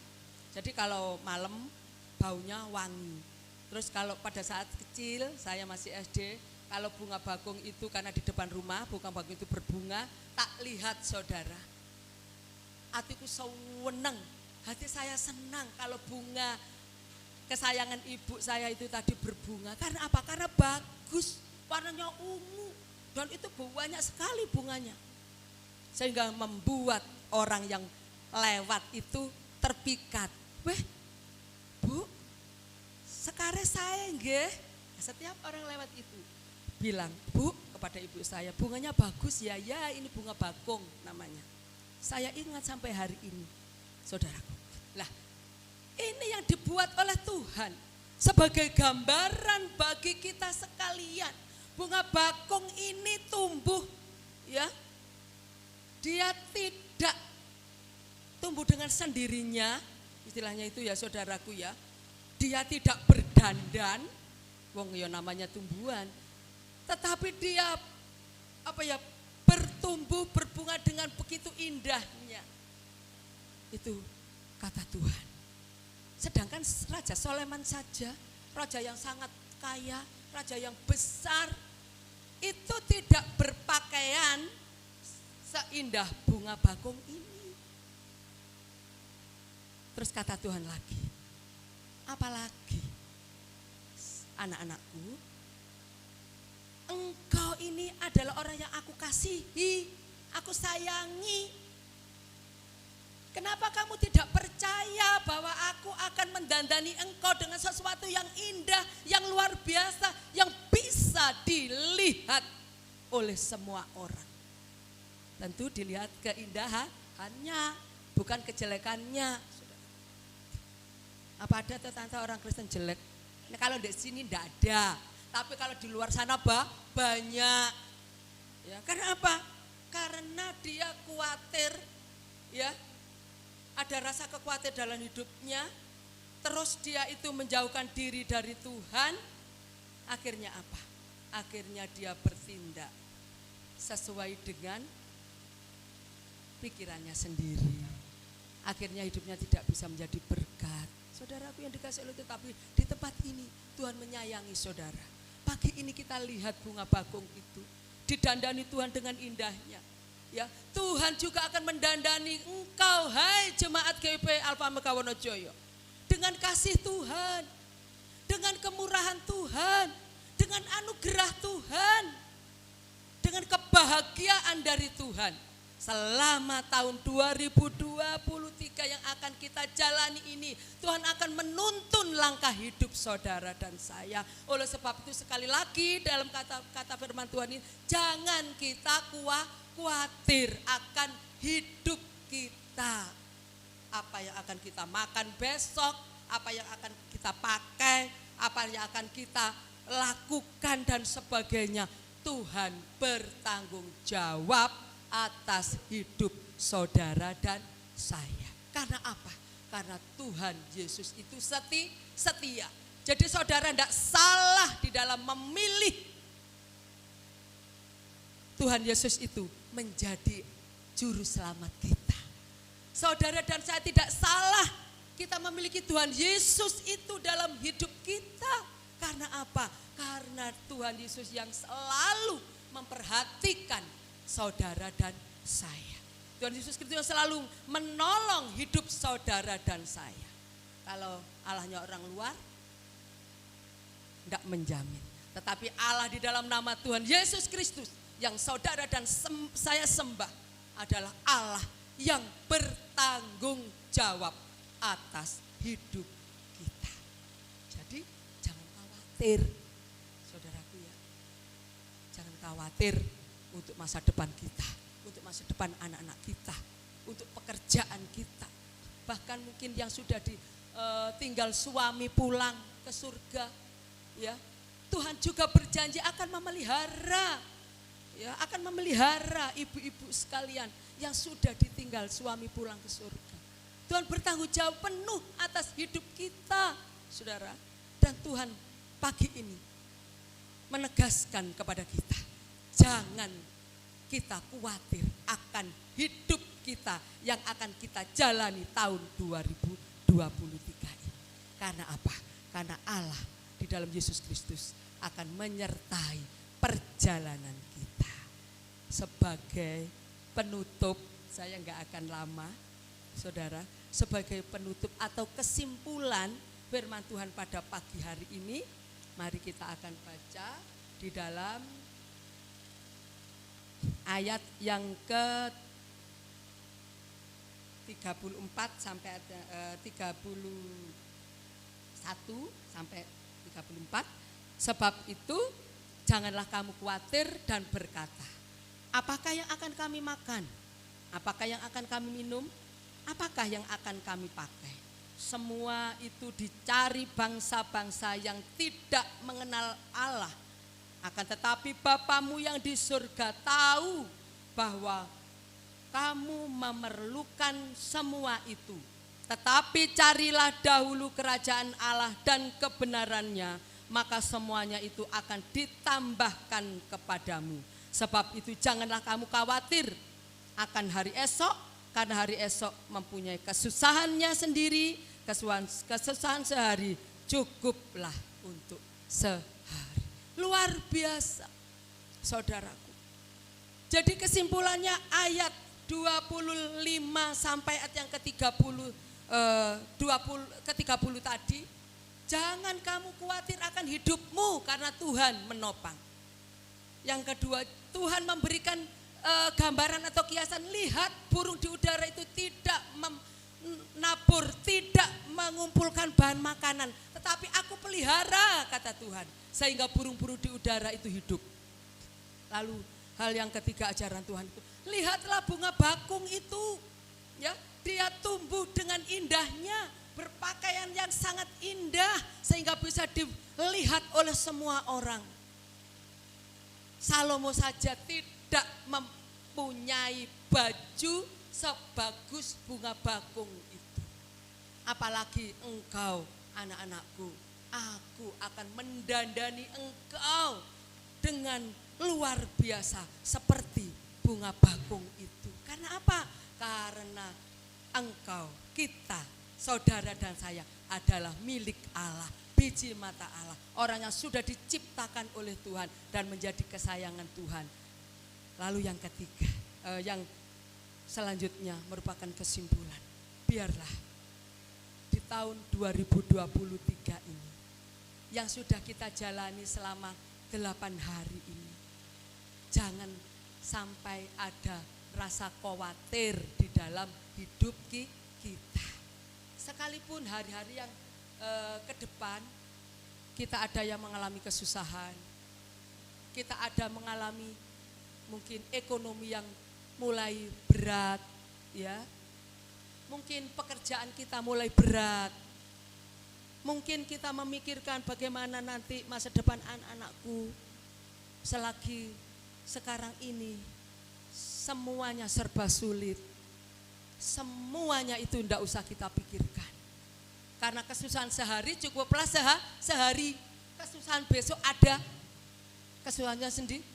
Jadi kalau malam baunya wangi. Terus kalau pada saat kecil saya masih SD, kalau bunga bakung itu karena di depan rumah bunga bakung itu berbunga, tak lihat saudara. hatiku seneng, hati saya senang kalau bunga kesayangan ibu saya itu tadi berbunga. Karena apa? Karena bagus, warnanya ungu dan itu banyak sekali bunganya. Sehingga membuat orang yang lewat itu terpikat. Weh, Bu, sekarang saya nggih. Setiap orang lewat itu bilang, Bu, kepada ibu saya, bunganya bagus ya, ya ini bunga bakung namanya. Saya ingat sampai hari ini, saudaraku. Lah, ini yang dibuat oleh Tuhan sebagai gambaran bagi kita sekalian. Bunga bakung ini tumbuh, ya, dia tidak tumbuh dengan sendirinya, istilahnya itu ya saudaraku ya. Dia tidak berdandan, wong ya namanya tumbuhan, tetapi dia bertumbuh berbunga dengan begitu indahnya. Itu kata Tuhan. Sedangkan Raja Soleman saja, raja yang sangat kaya, raja yang besar, itu tidak berpakaian seindah bunga bakung ini. Terus kata Tuhan lagi, apalagi anak-anakku, engkau ini adalah orang yang aku kasihi, aku sayangi. Kenapa kamu tidak percaya bahwa aku akan mendandani engkau dengan sesuatu yang indah, yang luar biasa, yang bisa dilihat oleh semua orang? Tentu dilihat keindahannya, bukan kejelekannya. Apa ada tante orang Kristen jelek? Nah, kalau di sini tidak ada, tapi kalau di luar sana banyak. Ya, karena apa? Karena dia khawatir, ya, ada rasa khawatir dalam hidupnya. Terus dia itu menjauhkan diri dari Tuhan. Akhirnya apa? Akhirnya dia bertindak sesuai dengan pikirannya sendiri. Akhirnya hidupnya tidak bisa menjadi berkat. Saudaraku yang dikasih oleh Tuhan, tapi di tempat ini Tuhan menyayangi saudara. Pagi ini kita lihat bunga bakung itu didandani Tuhan dengan indahnya. Ya, Tuhan juga akan mendandani engkau, hai jemaat GP Alfa Mega Wonojoyo, dengan kasih Tuhan, dengan kemurahan Tuhan, dengan anugerah Tuhan, dengan kebahagiaan dari Tuhan. Selama tahun 2023 yang akan kita jalani ini, Tuhan akan menuntun langkah hidup saudara dan saya. Oleh sebab itu sekali lagi dalam kata firman Tuhan ini, jangan kita khawatir akan hidup kita. Apa yang akan kita makan besok, apa yang akan kita pakai, apa yang akan kita lakukan dan sebagainya. Tuhan bertanggung jawab atas hidup saudara dan saya. Karena apa? Karena Tuhan Yesus itu setia. Jadi saudara tidak salah di dalam memilih Tuhan Yesus itu menjadi juru selamat kita. Saudara dan saya tidak salah kita memiliki Tuhan Yesus itu dalam hidup kita. Karena apa? Karena Tuhan Yesus yang selalu memperhatikan saudara dan saya. Tuhan Yesus Kristus yang selalu menolong hidup saudara dan saya. Kalau Allahnya orang luar, tidak menjamin. Tetapi Allah di dalam nama Tuhan Yesus Kristus yang saudara dan saya sembah adalah Allah yang bertanggung jawab atas hidup kita. Jadi jangan khawatir, saudaraku ya. Jangan khawatir untuk masa depan kita, untuk masa depan anak-anak kita, untuk pekerjaan kita. Bahkan mungkin yang sudah tinggal suami pulang ke surga, ya. Tuhan juga berjanji akan memelihara, ya, akan memelihara ibu-ibu sekalian yang sudah ditinggal suami pulang ke surga. Tuhan bertanggung jawab penuh atas hidup kita, saudara. Dan Tuhan pagi ini menegaskan kepada kita, jangan kita khawatir akan hidup kita yang akan kita jalani tahun 2023 ini. Karena apa? Karena Allah di dalam Yesus Kristus akan menyertai perjalanan kita. Sebagai penutup, saya enggak akan lama, saudara, sebagai penutup atau kesimpulan firman Tuhan pada pagi hari ini, mari kita akan baca di dalam ayat yang ke 34 sampai 31 sampai 34. Sebab itu janganlah kamu khawatir dan berkata, apakah yang akan kami makan? Apakah yang akan kami minum? Apakah yang akan kami pakai? Semua itu dicari bangsa-bangsa yang tidak mengenal Allah. Akan tetapi Bapamu yang di surga tahu bahwa kamu memerlukan semua itu. Tetapi carilah dahulu kerajaan Allah dan kebenarannya, maka semuanya itu akan ditambahkan kepadamu. Sebab itu janganlah kamu khawatir akan hari esok, karena hari esok mempunyai kesusahannya sendiri. Kesusahan sehari cukuplah untuk sehari. Luar biasa, saudaraku. Jadi kesimpulannya ayat 25 sampai ayat yang ke-30 tadi, jangan kamu khawatir akan hidupmu karena Tuhan menopang. Yang kedua, Tuhan memberikan gambaran atau kiasan, lihat burung di udara itu tidak menabur, tidak mengumpulkan bahan makanan, tetapi aku pelihara, kata Tuhan, sehingga burung-burung di udara itu hidup. Lalu hal yang ketiga ajaran Tuhan itu, lihatlah bunga bakung itu, ya, dia tumbuh dengan indahnya, berpakaian yang sangat indah sehingga bisa dilihat oleh semua orang. Salomo saja tidak mempunyai baju sebagus bunga bakung itu. Apalagi engkau, anak-anakku, aku akan mendandani engkau dengan luar biasa seperti bunga bakung itu. Karena apa? Karena engkau, kita, saudara dan saya adalah milik Allah, biji mata Allah, orang yang sudah diciptakan oleh Tuhan dan menjadi kesayangan Tuhan. Lalu yang ketiga, yang selanjutnya merupakan kesimpulan. Biarlah di tahun 2023 ini yang sudah kita jalani selama 8 hari ini, jangan sampai ada rasa khawatir di dalam hidup kita. Sekalipun hari-hari yang ke depan kita ada yang mengalami kesusahan, kita ada mengalami mungkin ekonomi yang mulai berat, ya. Mungkin pekerjaan kita mulai berat. Mungkin kita memikirkan bagaimana nanti masa depan anak-anakku selagi sekarang ini semuanya serba sulit. Semuanya itu tidak usah kita pikirkan. Karena kesusahan sehari cukuplah sehari. Kesusahan besok ada kesusahannya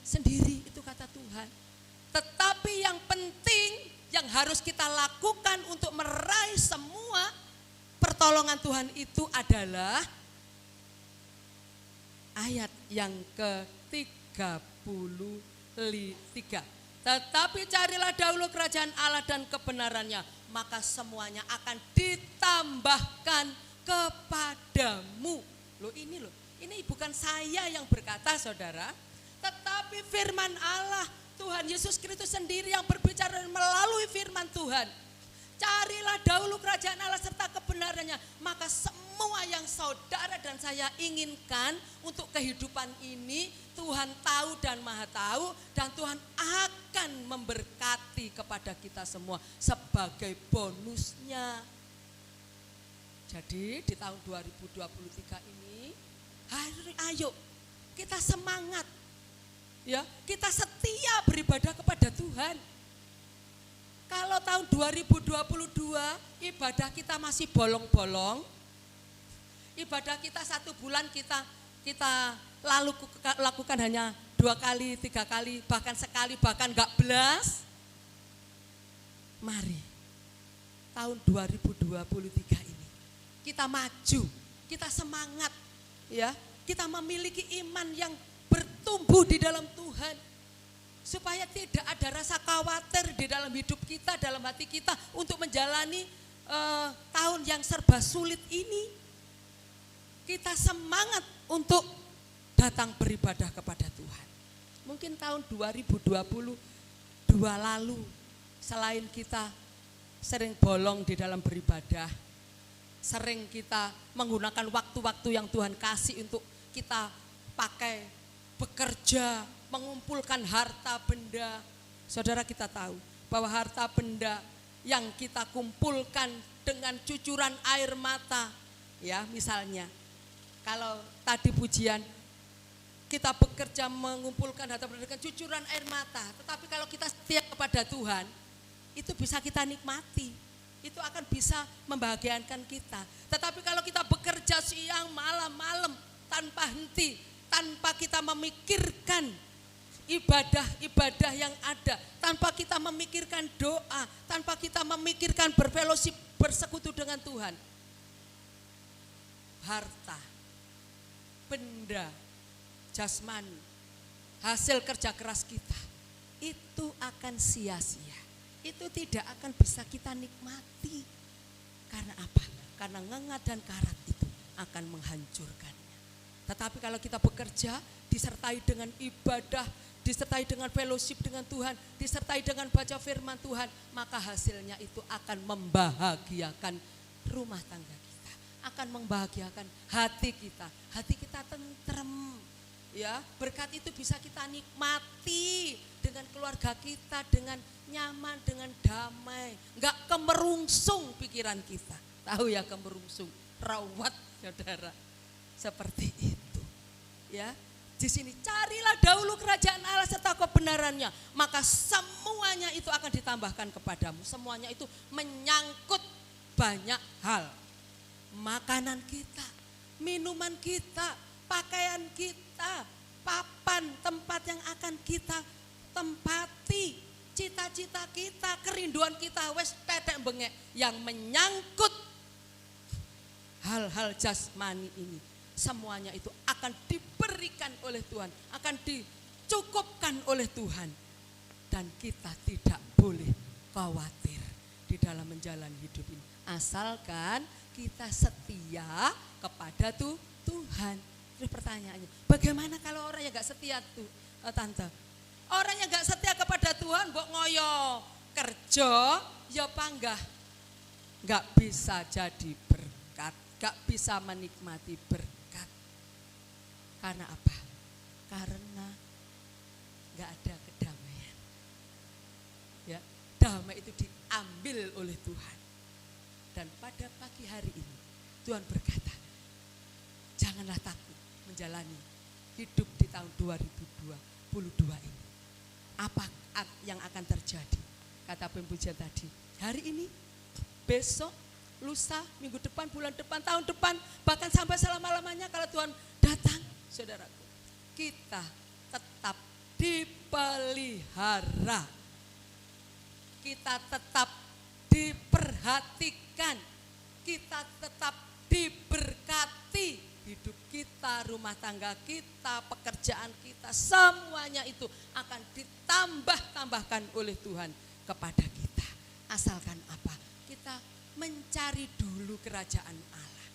sendiri, itu kata Tuhan. Tetapi yang penting yang harus kita lakukan untuk meraih semua pertolongan Tuhan itu adalah ayat yang ke-33. Tetapi carilah dahulu kerajaan Allah dan kebenarannya, maka semuanya akan ditambahkan kepadamu. Ini bukan saya yang berkata, saudara, tetapi firman Allah, Tuhan Yesus Kristus sendiri yang berbicara melalui firman Tuhan. Carilah dahulu kerajaan Allah serta kebenarannya, maka semua yang saudara dan saya inginkan untuk kehidupan ini Tuhan tahu dan Maha tahu, dan Tuhan akan memberkati kepada kita semua sebagai bonusnya. Jadi di tahun 2023 ini, ayo kita semangat, ya, kita setia beribadah kepada Tuhan. Kalau tahun 2022 ibadah kita masih bolong-bolong, ibadah kita 1 bulan kita lakukan hanya 2 kali, 3 kali, bahkan sekali, bahkan enggak belas. Mari tahun 2023 ini kita maju, kita semangat, ya, kita memiliki iman yang bertumbuh di dalam Tuhan. supaya tidak ada rasa khawatir di dalam hidup kita, dalam hati kita untuk menjalani tahun yang serba sulit ini. Kita semangat untuk datang beribadah kepada Tuhan. Mungkin tahun 2022 lalu, selain kita sering bolong di dalam beribadah, sering kita menggunakan waktu-waktu yang Tuhan kasih untuk kita pakai bekerja, mengumpulkan harta benda. Saudara, kita tahu bahwa harta benda yang kita kumpulkan dengan cucuran air mata, ya misalnya kalau tadi pujian kita bekerja mengumpulkan harta benda dengan cucuran air mata, tetapi kalau kita setia kepada Tuhan, itu bisa kita nikmati, itu akan bisa membahagiakan kita. Tetapi kalau kita bekerja siang, malam tanpa henti, tanpa kita memikirkan ibadah-ibadah yang ada, tanpa kita memikirkan doa, tanpa kita memikirkan berfellowship, bersekutu dengan Tuhan, harta, benda, jasmani, hasil kerja keras kita, itu akan sia-sia. Itu tidak akan bisa kita nikmati. Karena apa? Karena ngengat dan karat itu akan menghancurkannya. Tetapi kalau kita bekerja disertai dengan ibadah, disertai dengan fellowship dengan Tuhan, disertai dengan baca firman Tuhan, maka hasilnya itu akan membahagiakan rumah tangga kita, akan membahagiakan hati kita. Hati kita tentrem. Ya, berkat itu bisa kita nikmati dengan keluarga kita, dengan nyaman, dengan damai, enggak kemerungsung pikiran kita. Tahu ya kemerungsung, rawat saudara, seperti itu. Ya, di sini carilah dahulu kerajaan Allah serta kebenarannya, maka semuanya itu akan ditambahkan kepadamu. Semuanya itu menyangkut banyak hal. Makanan kita, minuman kita, pakaian kita, papan, tempat yang akan kita tempati, cita-cita kita, kerinduan kita, wes tetek bengek yang menyangkut hal-hal jasmani ini. Semuanya itu akan diberikan oleh Tuhan, akan dicukupkan oleh Tuhan. Dan kita tidak boleh khawatir di dalam menjalani hidup ini. Asalkan kita setia kepada Tuhan. Terus pertanyaannya, bagaimana kalau orang yang gak setia tuh, Tante? Orang yang gak setia kepada Tuhan, mbok ngoyo kerja, ya panggah. Gak bisa jadi berkat, gak bisa menikmati berkat. Karena apa? Karena gak ada kedamaian. Ya, damai itu diambil oleh Tuhan. Dan pada pagi hari ini, Tuhan berkata, janganlah takut menjalani hidup di tahun 2022 ini. Apa yang akan terjadi? Kata pempujian tadi, hari ini, besok, lusa, minggu depan, bulan depan, tahun depan, bahkan sampai selama-lamanya kalau Tuhan datang, saudaraku, kita tetap dipelihara, kita tetap diperhatikan, kita tetap diberkati. Hidup kita, rumah tangga kita, pekerjaan kita, semuanya itu akan ditambah-tambahkan oleh Tuhan kepada kita. Asalkan apa? Kita mencari dulu kerajaan Allah.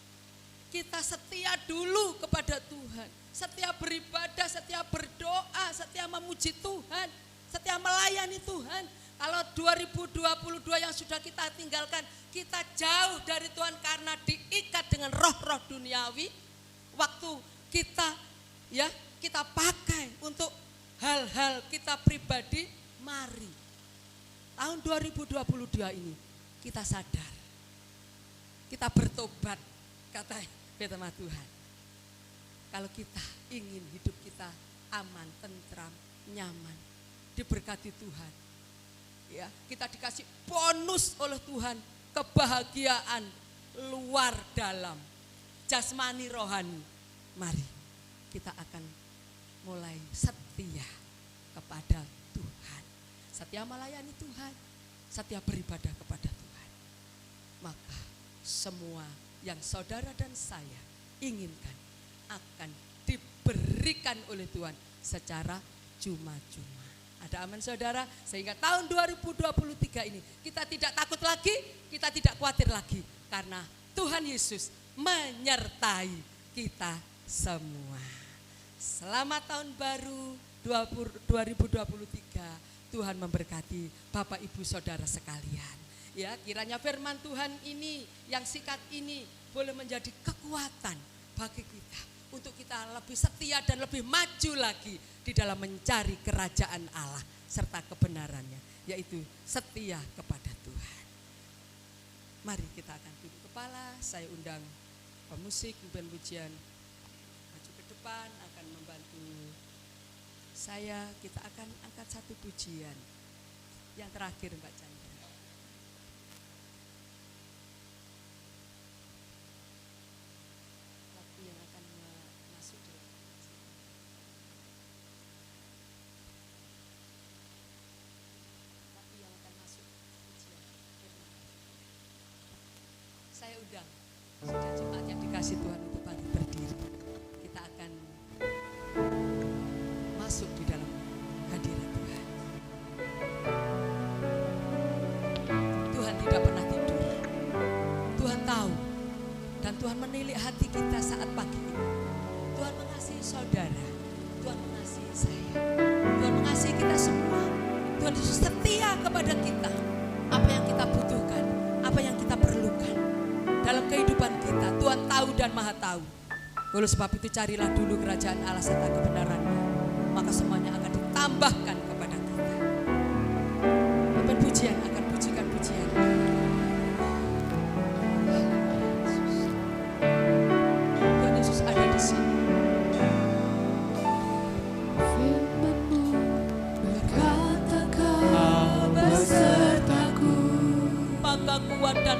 Kita setia dulu kepada Tuhan. Setia beribadah, setia berdoa, setia memuji Tuhan, setia melayani Tuhan. Kalau 2022 yang sudah kita tinggalkan, kita jauh dari Tuhan karena diikat dengan roh-roh duniawi. Waktu kita pakai untuk hal-hal kita pribadi, mari tahun 2022 ini kita sadar, kita bertobat, kata firman Tuhan. Kalau kita ingin hidup kita aman, tentram, nyaman, diberkati Tuhan, ya kita dikasih bonus oleh Tuhan, kebahagiaan luar dalam, jasmani rohani. Mari kita akan mulai setia kepada Tuhan, setia melayani Tuhan, setia beribadah kepada Tuhan. Maka semua yang saudara dan saya inginkan akan diberikan oleh Tuhan secara cuma-cuma. Ada amin saudara, sehingga tahun 2023 ini kita tidak takut lagi, kita tidak khawatir lagi. Karena Tuhan Yesus menyertai kita semua. Selamat tahun baru 2023, Tuhan memberkati Bapak Ibu Saudara sekalian. Ya, kiranya firman Tuhan ini, yang singkat ini boleh menjadi kekuatan bagi kita. Untuk kita lebih setia dan lebih maju lagi di dalam mencari kerajaan Allah serta kebenarannya, yaitu setia kepada Tuhan. Mari kita akan tunduk kepala, saya undang pemusik pimpin pujian maju ke depan akan membantu saya. Kita akan angkat satu pujian yang terakhir, Mbak Chandra. Saya undang, sudah jemaat yang dikasih Tuhan untuk bangkit berdiri. Kita akan masuk di dalam hadirat Tuhan. Tuhan tidak pernah tidur. Tuhan tahu dan Tuhan menilik hati kita saat pagi ini. Tuhan mengasihi saudara, Tuhan mengasihi saya, Tuhan mengasihi kita semua. Tuhan Yesus setia kepada kita. Apa yang kita butuhkan, apa yang kita perlukan dalam kehidupan kita, Tuhan tahu dan maha tahu. Oleh sebab itu carilah dulu kerajaan Allah serta kebenarannya, maka semuanya akan ditambahkan kepada kita. Pimpin pujian akan pujikan pujian. Tuhan Yesus ada di sini. Firman-Mu berkata Kau besertaku, Maka kuat dan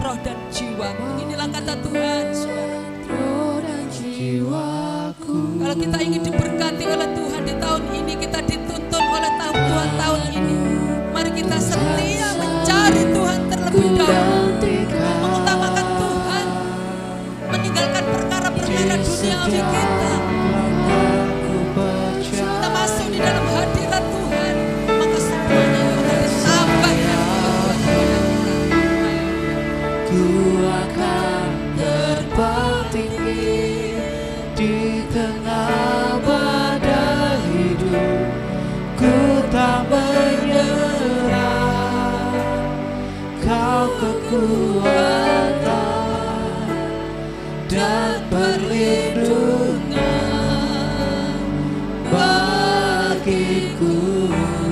roh dan jiwa. Inilah kata Tuhan, saudara. roh dan jiwaku. Kalau kita ingin diberkati oleh Tuhan di tahun ini, kita dituntun oleh Tuhan tahun ini. Mari kita setia mencari Tuhan terlebih dahulu, mengutamakan Tuhan, meninggalkan perkara-perkara duniawi kita. Kita masuk di dalam hadirat Tuhan, maka semuanya akan ditambahkan kepada kita. Ku akan terbang tinggi di tengah badai hidup. Ku tak menyerah, Kau kekuatan dan perlindungan bagiku.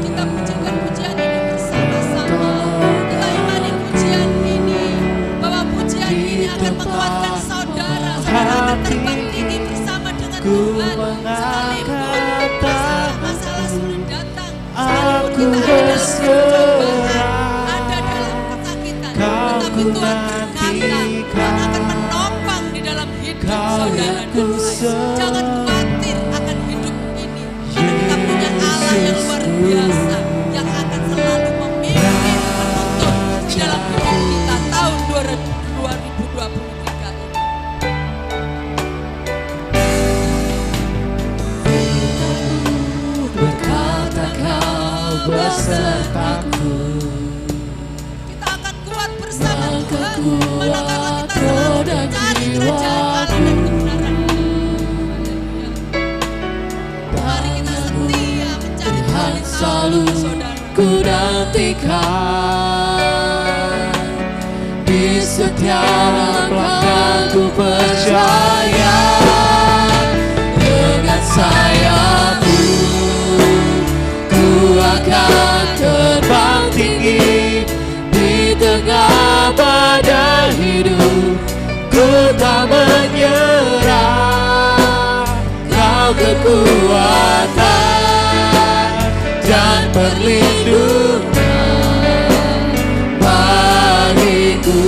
Kita pujikan pujian ini bersama-sama. Kita imani pujian ini, bahwa pujian ini akan menguatkan saudara. Saudara akan terbang tinggi bersama dengan Tuhan. Sekalipun masalah-masalah sulit datang, sekalipun kita ada dalam pencobaan, ada dalam kesakitan, tetapi Tuhan berkata, Tuhan akan menopang di dalam hidup saudara dan saya. Jangan khawatir akan hidup ini, karena kita punya Allah yang luar biasa, yang akan selalu memimpin, menuntun di dalam hidup kita tahun 2023 ini. Berkata Kau besertaku, Kita akan kuat bersama Tuhan, manakala kita selalu mencari kerajaan Allah dan kebenaran-Nya. Mari kita setia mencari Tuhan di tahun ini, saudara. ku nantikan di setiap langkahku, percaya dengan sayapmu ku akan terbang tinggi di tengah badai hidup. Ku tak menyerah, Kau kekuatan dan perlindungan bagiku.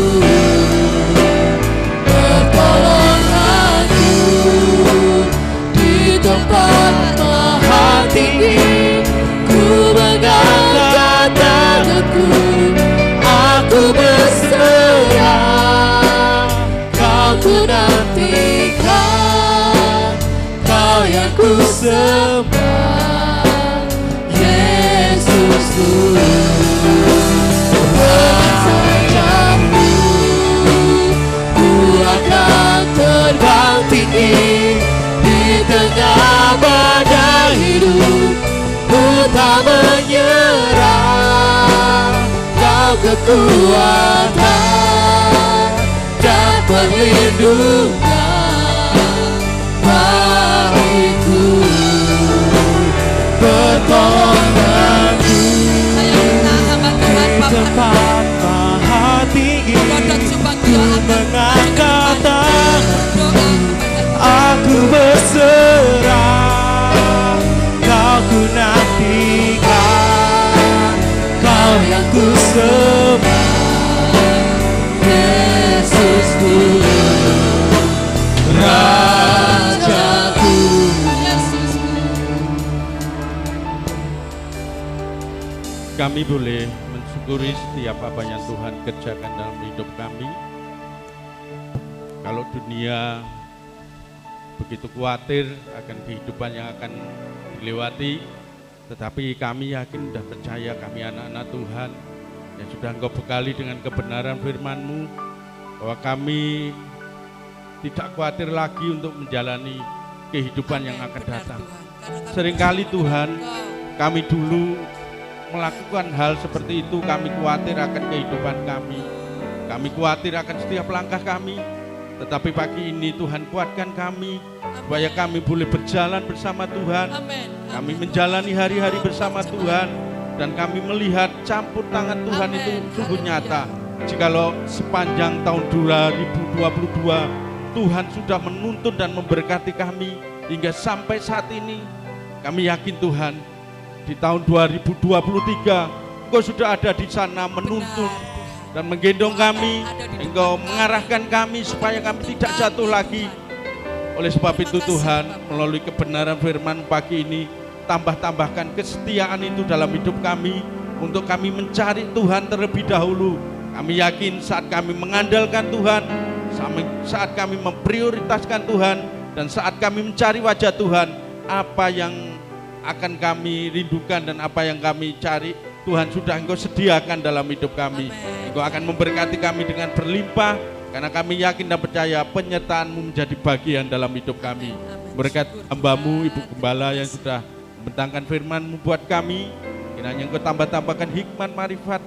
tak menyerah, Kau kekuatan dan perlindungan bagiku. Pertolonganku di tempat maha tinggi, mengangkat tanganku, aku berserah. Kau ku nantikan, Kau yang ku sembah, Yesusku, Rajaku. Kami boleh mensyukuri setiap apa yang Tuhan kerjakan dalam hidup kami. Kalau dunia begitu khawatir akan kehidupan yang akan dilewati, tetapi kami yakin dan percaya kami anak-anak Tuhan yang sudah Engkau bekali dengan kebenaran firman-Mu, bahwa kami tidak khawatir lagi untuk menjalani kehidupan yang akan datang. Seringkali Tuhan, kami dulu melakukan hal seperti itu, kami khawatir akan kehidupan kami. Kami khawatir akan setiap langkah kami. Tetapi pagi ini Tuhan kuatkan kami, supaya kami boleh berjalan bersama Tuhan. Kami menjalani hari-hari bersama Tuhan, dan kami melihat campur tangan Tuhan itu sungguh nyata. Jikalau sepanjang tahun 2022 Tuhan sudah menuntun dan memberkati kami hingga sampai saat ini, kami yakin Tuhan, di tahun 2023 Engkau sudah ada di sana menuntun dan menggendong kami. Engkau mengarahkan kami supaya kami tidak jatuh lagi. Oleh sebab itu Tuhan, melalui kebenaran firman pagi ini, tambahkan kesetiaan itu dalam hidup kami, untuk kami mencari Tuhan terlebih dahulu. Kami yakin saat kami mengandalkan Tuhan, saat kami memprioritaskan Tuhan, dan saat kami mencari wajah Tuhan, apa yang akan kami rindukan dan apa yang kami cari, Tuhan sudah Engkau sediakan dalam hidup kami. Engkau akan memberkati kami dengan berlimpah, karena kami yakin dan percaya penyertaan-Mu menjadi bagian dalam hidup kami. Berkat hamba-Mu, Ibu Gembala yang sudah membentangkan firman-Mu buat kami, kiranya Engkau tambahkan hikmat marifat,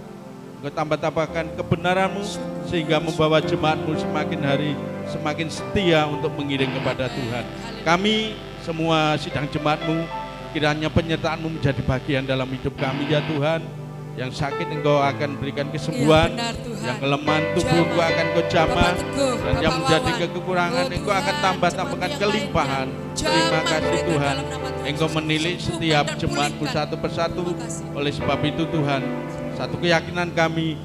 Engkau tambahkan kebenaran-Mu, sehingga membawa jemaat-Mu semakin hari semakin setia untuk mengiring kepada Tuhan. Kami semua sidang jemaat-Mu, kiranya penyertaan-Mu menjadi bagian dalam hidup kami ya Tuhan. Yang sakit Engkau akan berikan kesembuhan, yang kelemahan tubuh Engkau akan Engkau jamah, dan yang menjadi kekurangan Engkau akan tambahkan kelimpahan. Terima kasih Tuhan, Engkau menilik setiap jemaat-Mu satu persatu. Oleh sebab itu Tuhan, satu keyakinan kami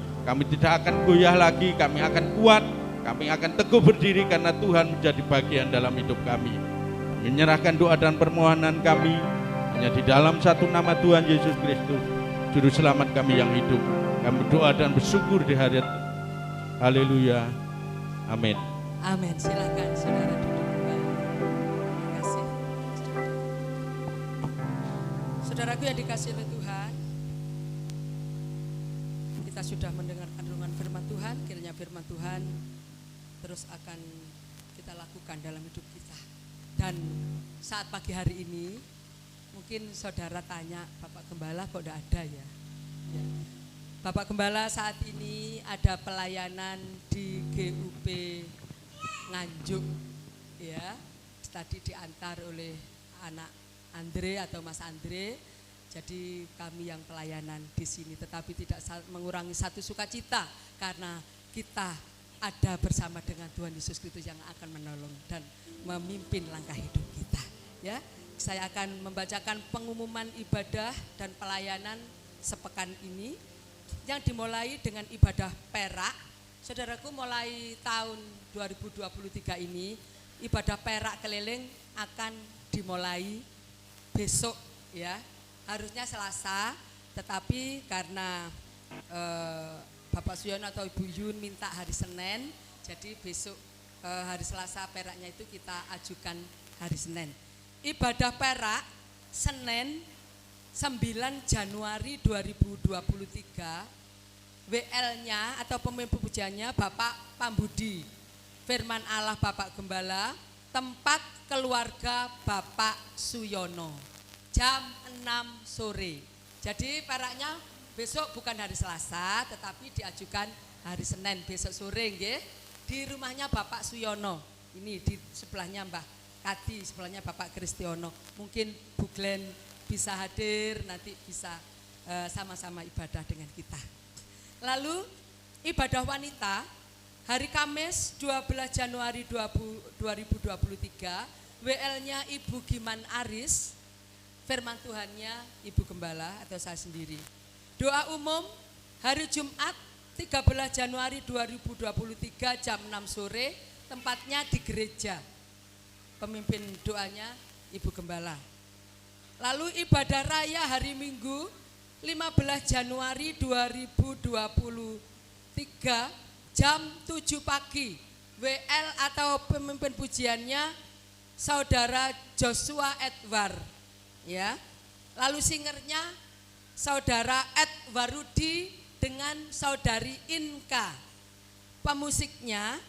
tidak akan goyah lagi, kami akan kuat, kami akan teguh berdiri karena Tuhan menjadi bagian dalam hidup kami. Menyerahkan doa dan permohonan kami hanya di dalam satu nama Tuhan Yesus Kristus, Juru Selamat kami yang hidup. Kami berdoa dan bersyukur di hari itu. Haleluya. Amin. Amin. Silakan saudara duduk kembali. Terima kasih. Saudaraku yang dikasihi oleh Tuhan, kita sudah mendengarkan renungan firman Tuhan. Kiranya firman Tuhan terus akan kita lakukan dalam hidup kita. Dan saat pagi hari ini, mungkin saudara tanya, Bapak Gembala kok tidak ada ya? Bapak Gembala saat ini ada pelayanan di GUP Nganjuk, ya. Tadi diantar oleh anak Andre atau Mas Andre. Jadi kami yang pelayanan di sini, tetapi tidak mengurangi satu sukacita karena kita ada bersama dengan Tuhan Yesus Kristus yang akan menolong dan memimpin langkah hidup kita, ya. Saya akan membacakan pengumuman ibadah dan pelayanan sepekan ini yang dimulai dengan ibadah perak. Saudaraku, mulai tahun 2023 ini ibadah perak keliling akan dimulai besok ya. Harusnya Selasa, tetapi karena Bapak Suyono atau Ibu Yun minta hari Senin, jadi besok hari Selasa peraknya itu kita ajukan hari Senin. Ibadah perak Senin 9 Januari 2023, WL-nya atau pemimpin pujiannya Bapak Pambudi, firman Allah Bapak Gembala, tempat keluarga Bapak Suyono. jam 6 sore. Jadi peraknya besok bukan hari Selasa, tetapi diajukan hari Senin besok sore nggih. Di rumahnya Bapak Suyono. Ini di sebelahnya Mbah Kadi, sebelahnya Bapak Kristiono. Mungkin Bu Glenn bisa hadir, nanti bisa sama-sama ibadah dengan kita. Lalu ibadah wanita hari Kamis 12 Januari 2023, WL-nya Ibu Giman Aris, firman Tuhannya Ibu Gembala atau saya sendiri. Doa umum hari Jumat 13 Januari 2023 jam 6 sore, tempatnya di gereja. Pemimpin doanya Ibu Gembala. Lalu ibadah raya hari Minggu 15 Januari 2023 jam 7 pagi. WL atau pemimpin pujiannya Saudara Joshua Edward, ya. Lalu singernya Saudara Edwarudi dengan Saudari Inka. Pemusiknya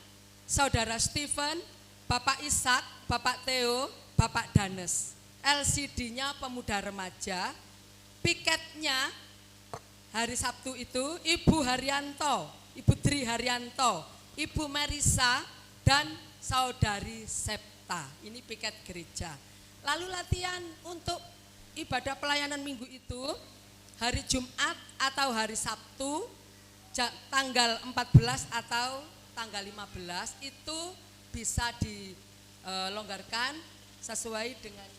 Saudara Stephen, Bapak Ishak, Bapak Theo, Bapak Danes. LCD-nya Pemuda Remaja. Piketnya hari Sabtu itu Ibu Haryanto, Ibu Tri Haryanto, Ibu Marisa dan Saudari Septa. Ini piket gereja. Lalu latihan untuk ibadah pelayanan minggu itu hari Jumat atau hari Sabtu tanggal 14 atau tanggal 15 itu bisa dilonggarkan sesuai dengan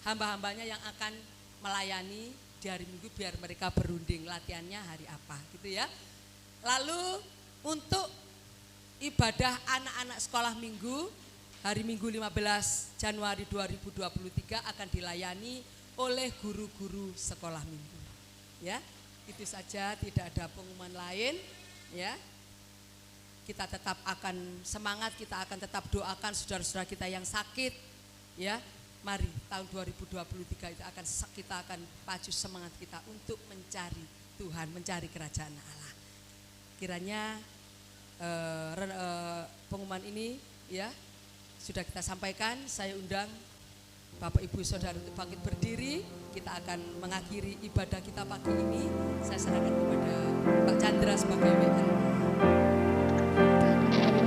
hamba-hambanya yang akan melayani di hari Minggu, biar mereka berunding latihannya hari apa gitu ya. Lalu untuk ibadah anak-anak sekolah minggu hari Minggu 15 Januari 2023 akan dilayani oleh guru-guru sekolah minggu. Ya, itu saja, tidak ada pengumuman lain ya. Kita tetap akan semangat, kita akan tetap doakan saudara-saudara kita yang sakit ya. Mari tahun 2023 itu kita akan pacu semangat kita untuk mencari Tuhan, mencari kerajaan Allah. Kiranya pengumuman ini ya sudah kita sampaikan. Saya undang Bapak Ibu Saudara untuk bangkit berdiri. Kita akan mengakhiri ibadah kita pagi ini. Saya serahkan kepada Pak Chandra sebagai WL.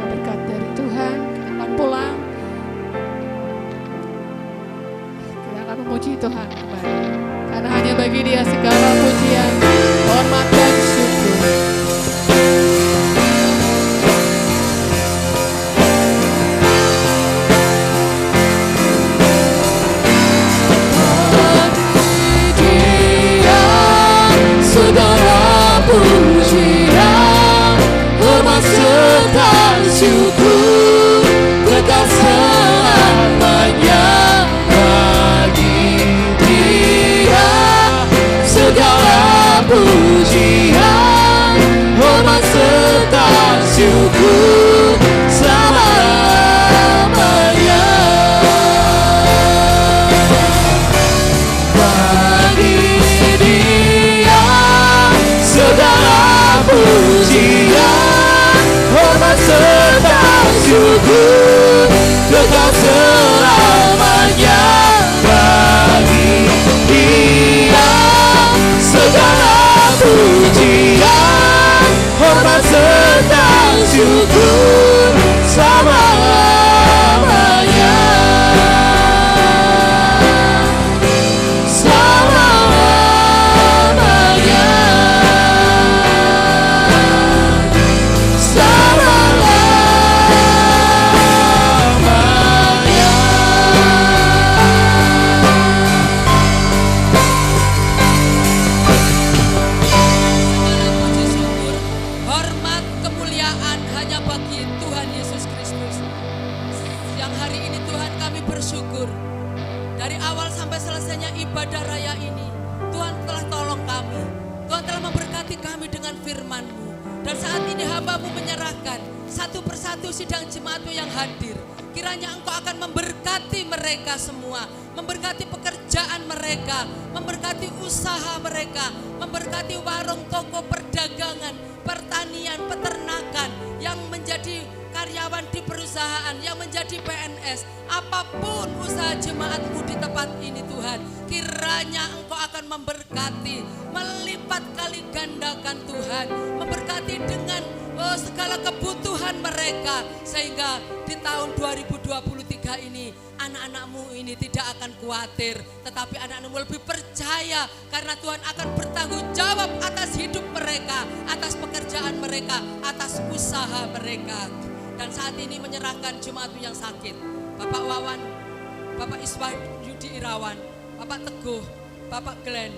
Berkat dari Tuhan, kita akan pulang. Kita akan memuji Tuhan kembali. Karena hanya bagi Dia segala pujian, hormat dan syukur. Segala pujian, hormat serta syukur, kekal selamanya bagi Dia. Segala pujian, hormat serta syukur selamanya bagi Dia. Segala pujian, hormat serta syukur, kekal selamanya bagi Dia. Segala pujian, hormat serta syukur selamanya. Sidang jemaat-Mu yang hadir, kiranya Engkau akan memberkati mereka semua, memberkati pekerjaan mereka, memberkati usaha mereka, memberkati warung, toko, perdagangan, pertanian, peternakan, yang menjadi karyawan di perusahaan perusahaan, yang menjadi PNS, apapun usaha jemaatmu di tempat ini Tuhan, kiranya Engkau akan memberkati, melipat kali gandakan Tuhan, memberkati dengan segala kebutuhan mereka, sehingga di tahun 2023 ini anak-anakmu ini tidak akan khawatir, tetapi anak-anakmu lebih percaya karena Tuhan akan bertanggung jawab atas hidup mereka, atas pekerjaan mereka, atas usaha mereka. Dan saat ini menyerahkan jemaatmu yang sakit, Bapak Wawan, Bapak Iswah Yudi Irawan, Bapak Teguh, Bapak Glenn,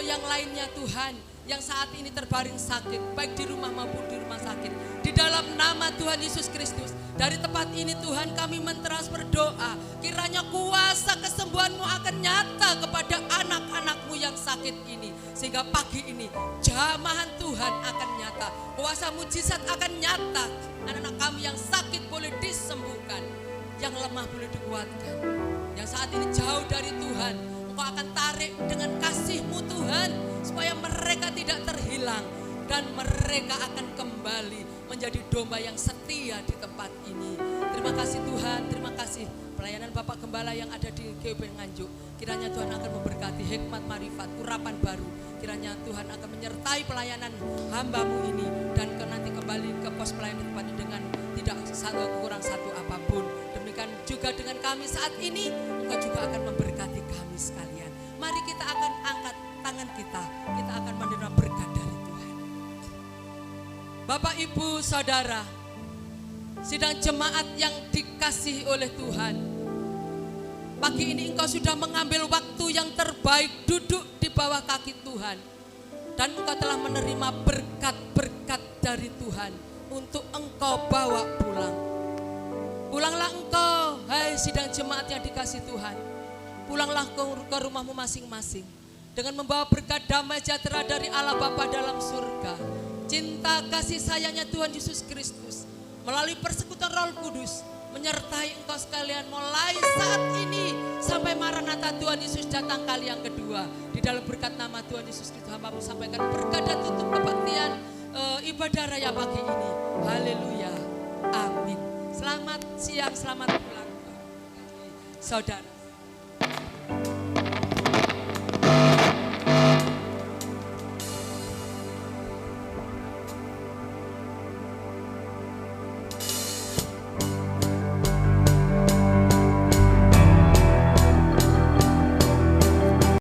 yang lainnya Tuhan, yang saat ini terbaring sakit, baik di rumah maupun di rumah sakit. Di dalam nama Tuhan Yesus Kristus, dari tempat ini Tuhan kami mentransfer doa, kiranya kuasa kesembuhan-Mu akan nyata kepada anak-anak-Mu yang sakit ini. Sehingga pagi ini jamahan Tuhan akan nyata, kuasa mujizat akan nyata. Anak-anak kami yang sakit boleh disembuhkan, yang lemah boleh dikuatkan, yang saat ini jauh dari Tuhan, Engkau akan tarik dengan kasih-Mu Tuhan, supaya mereka tidak terhilang dan mereka akan kembali menjadi domba yang setia di tempat ini. Terima kasih Tuhan, terima kasih pelayanan Bapak Gembala yang ada di GUB Nganjuk. Kiranya Tuhan akan memberkati hikmat marifat, urapan baru. Kiranya Tuhan akan menyertai pelayanan hamba-Mu ini dan nanti kembali ke pos pelayanan tempat ini dengan tidak kurang satu apapun. Demikian juga dengan kami saat ini, Engkau juga akan memberkati kami sekalian. Mari kita akan angkat tangan kita akan menerima berkat dari Tuhan. Bapak, Ibu, Saudara, sidang jemaat yang dikasihi oleh Tuhan, pagi ini engkau sudah mengambil waktu yang terbaik duduk di bawah kaki Tuhan, dan engkau telah menerima berkat-berkat dari Tuhan untuk engkau bawa pulang. Pulanglah engkau, hai sidang jemaat yang dikasihi Tuhan, pulanglah ke rumahmu masing-masing dengan membawa berkat damai sejahtera dari Allah Bapa dalam surga, cinta kasih sayangnya Tuhan Yesus Kristus melalui persekutuan Roh Kudus menyertai engkau sekalian mulai saat ini sampai Maranatha Tuhan Yesus datang kali yang kedua. Di dalam berkat nama Tuhan Yesus Kristus hamba-Mu sampaikan berkat dan tutup kebaktian ibadah raya pagi ini. Haleluya, amin. Selamat siang, selamat pulang, saudara.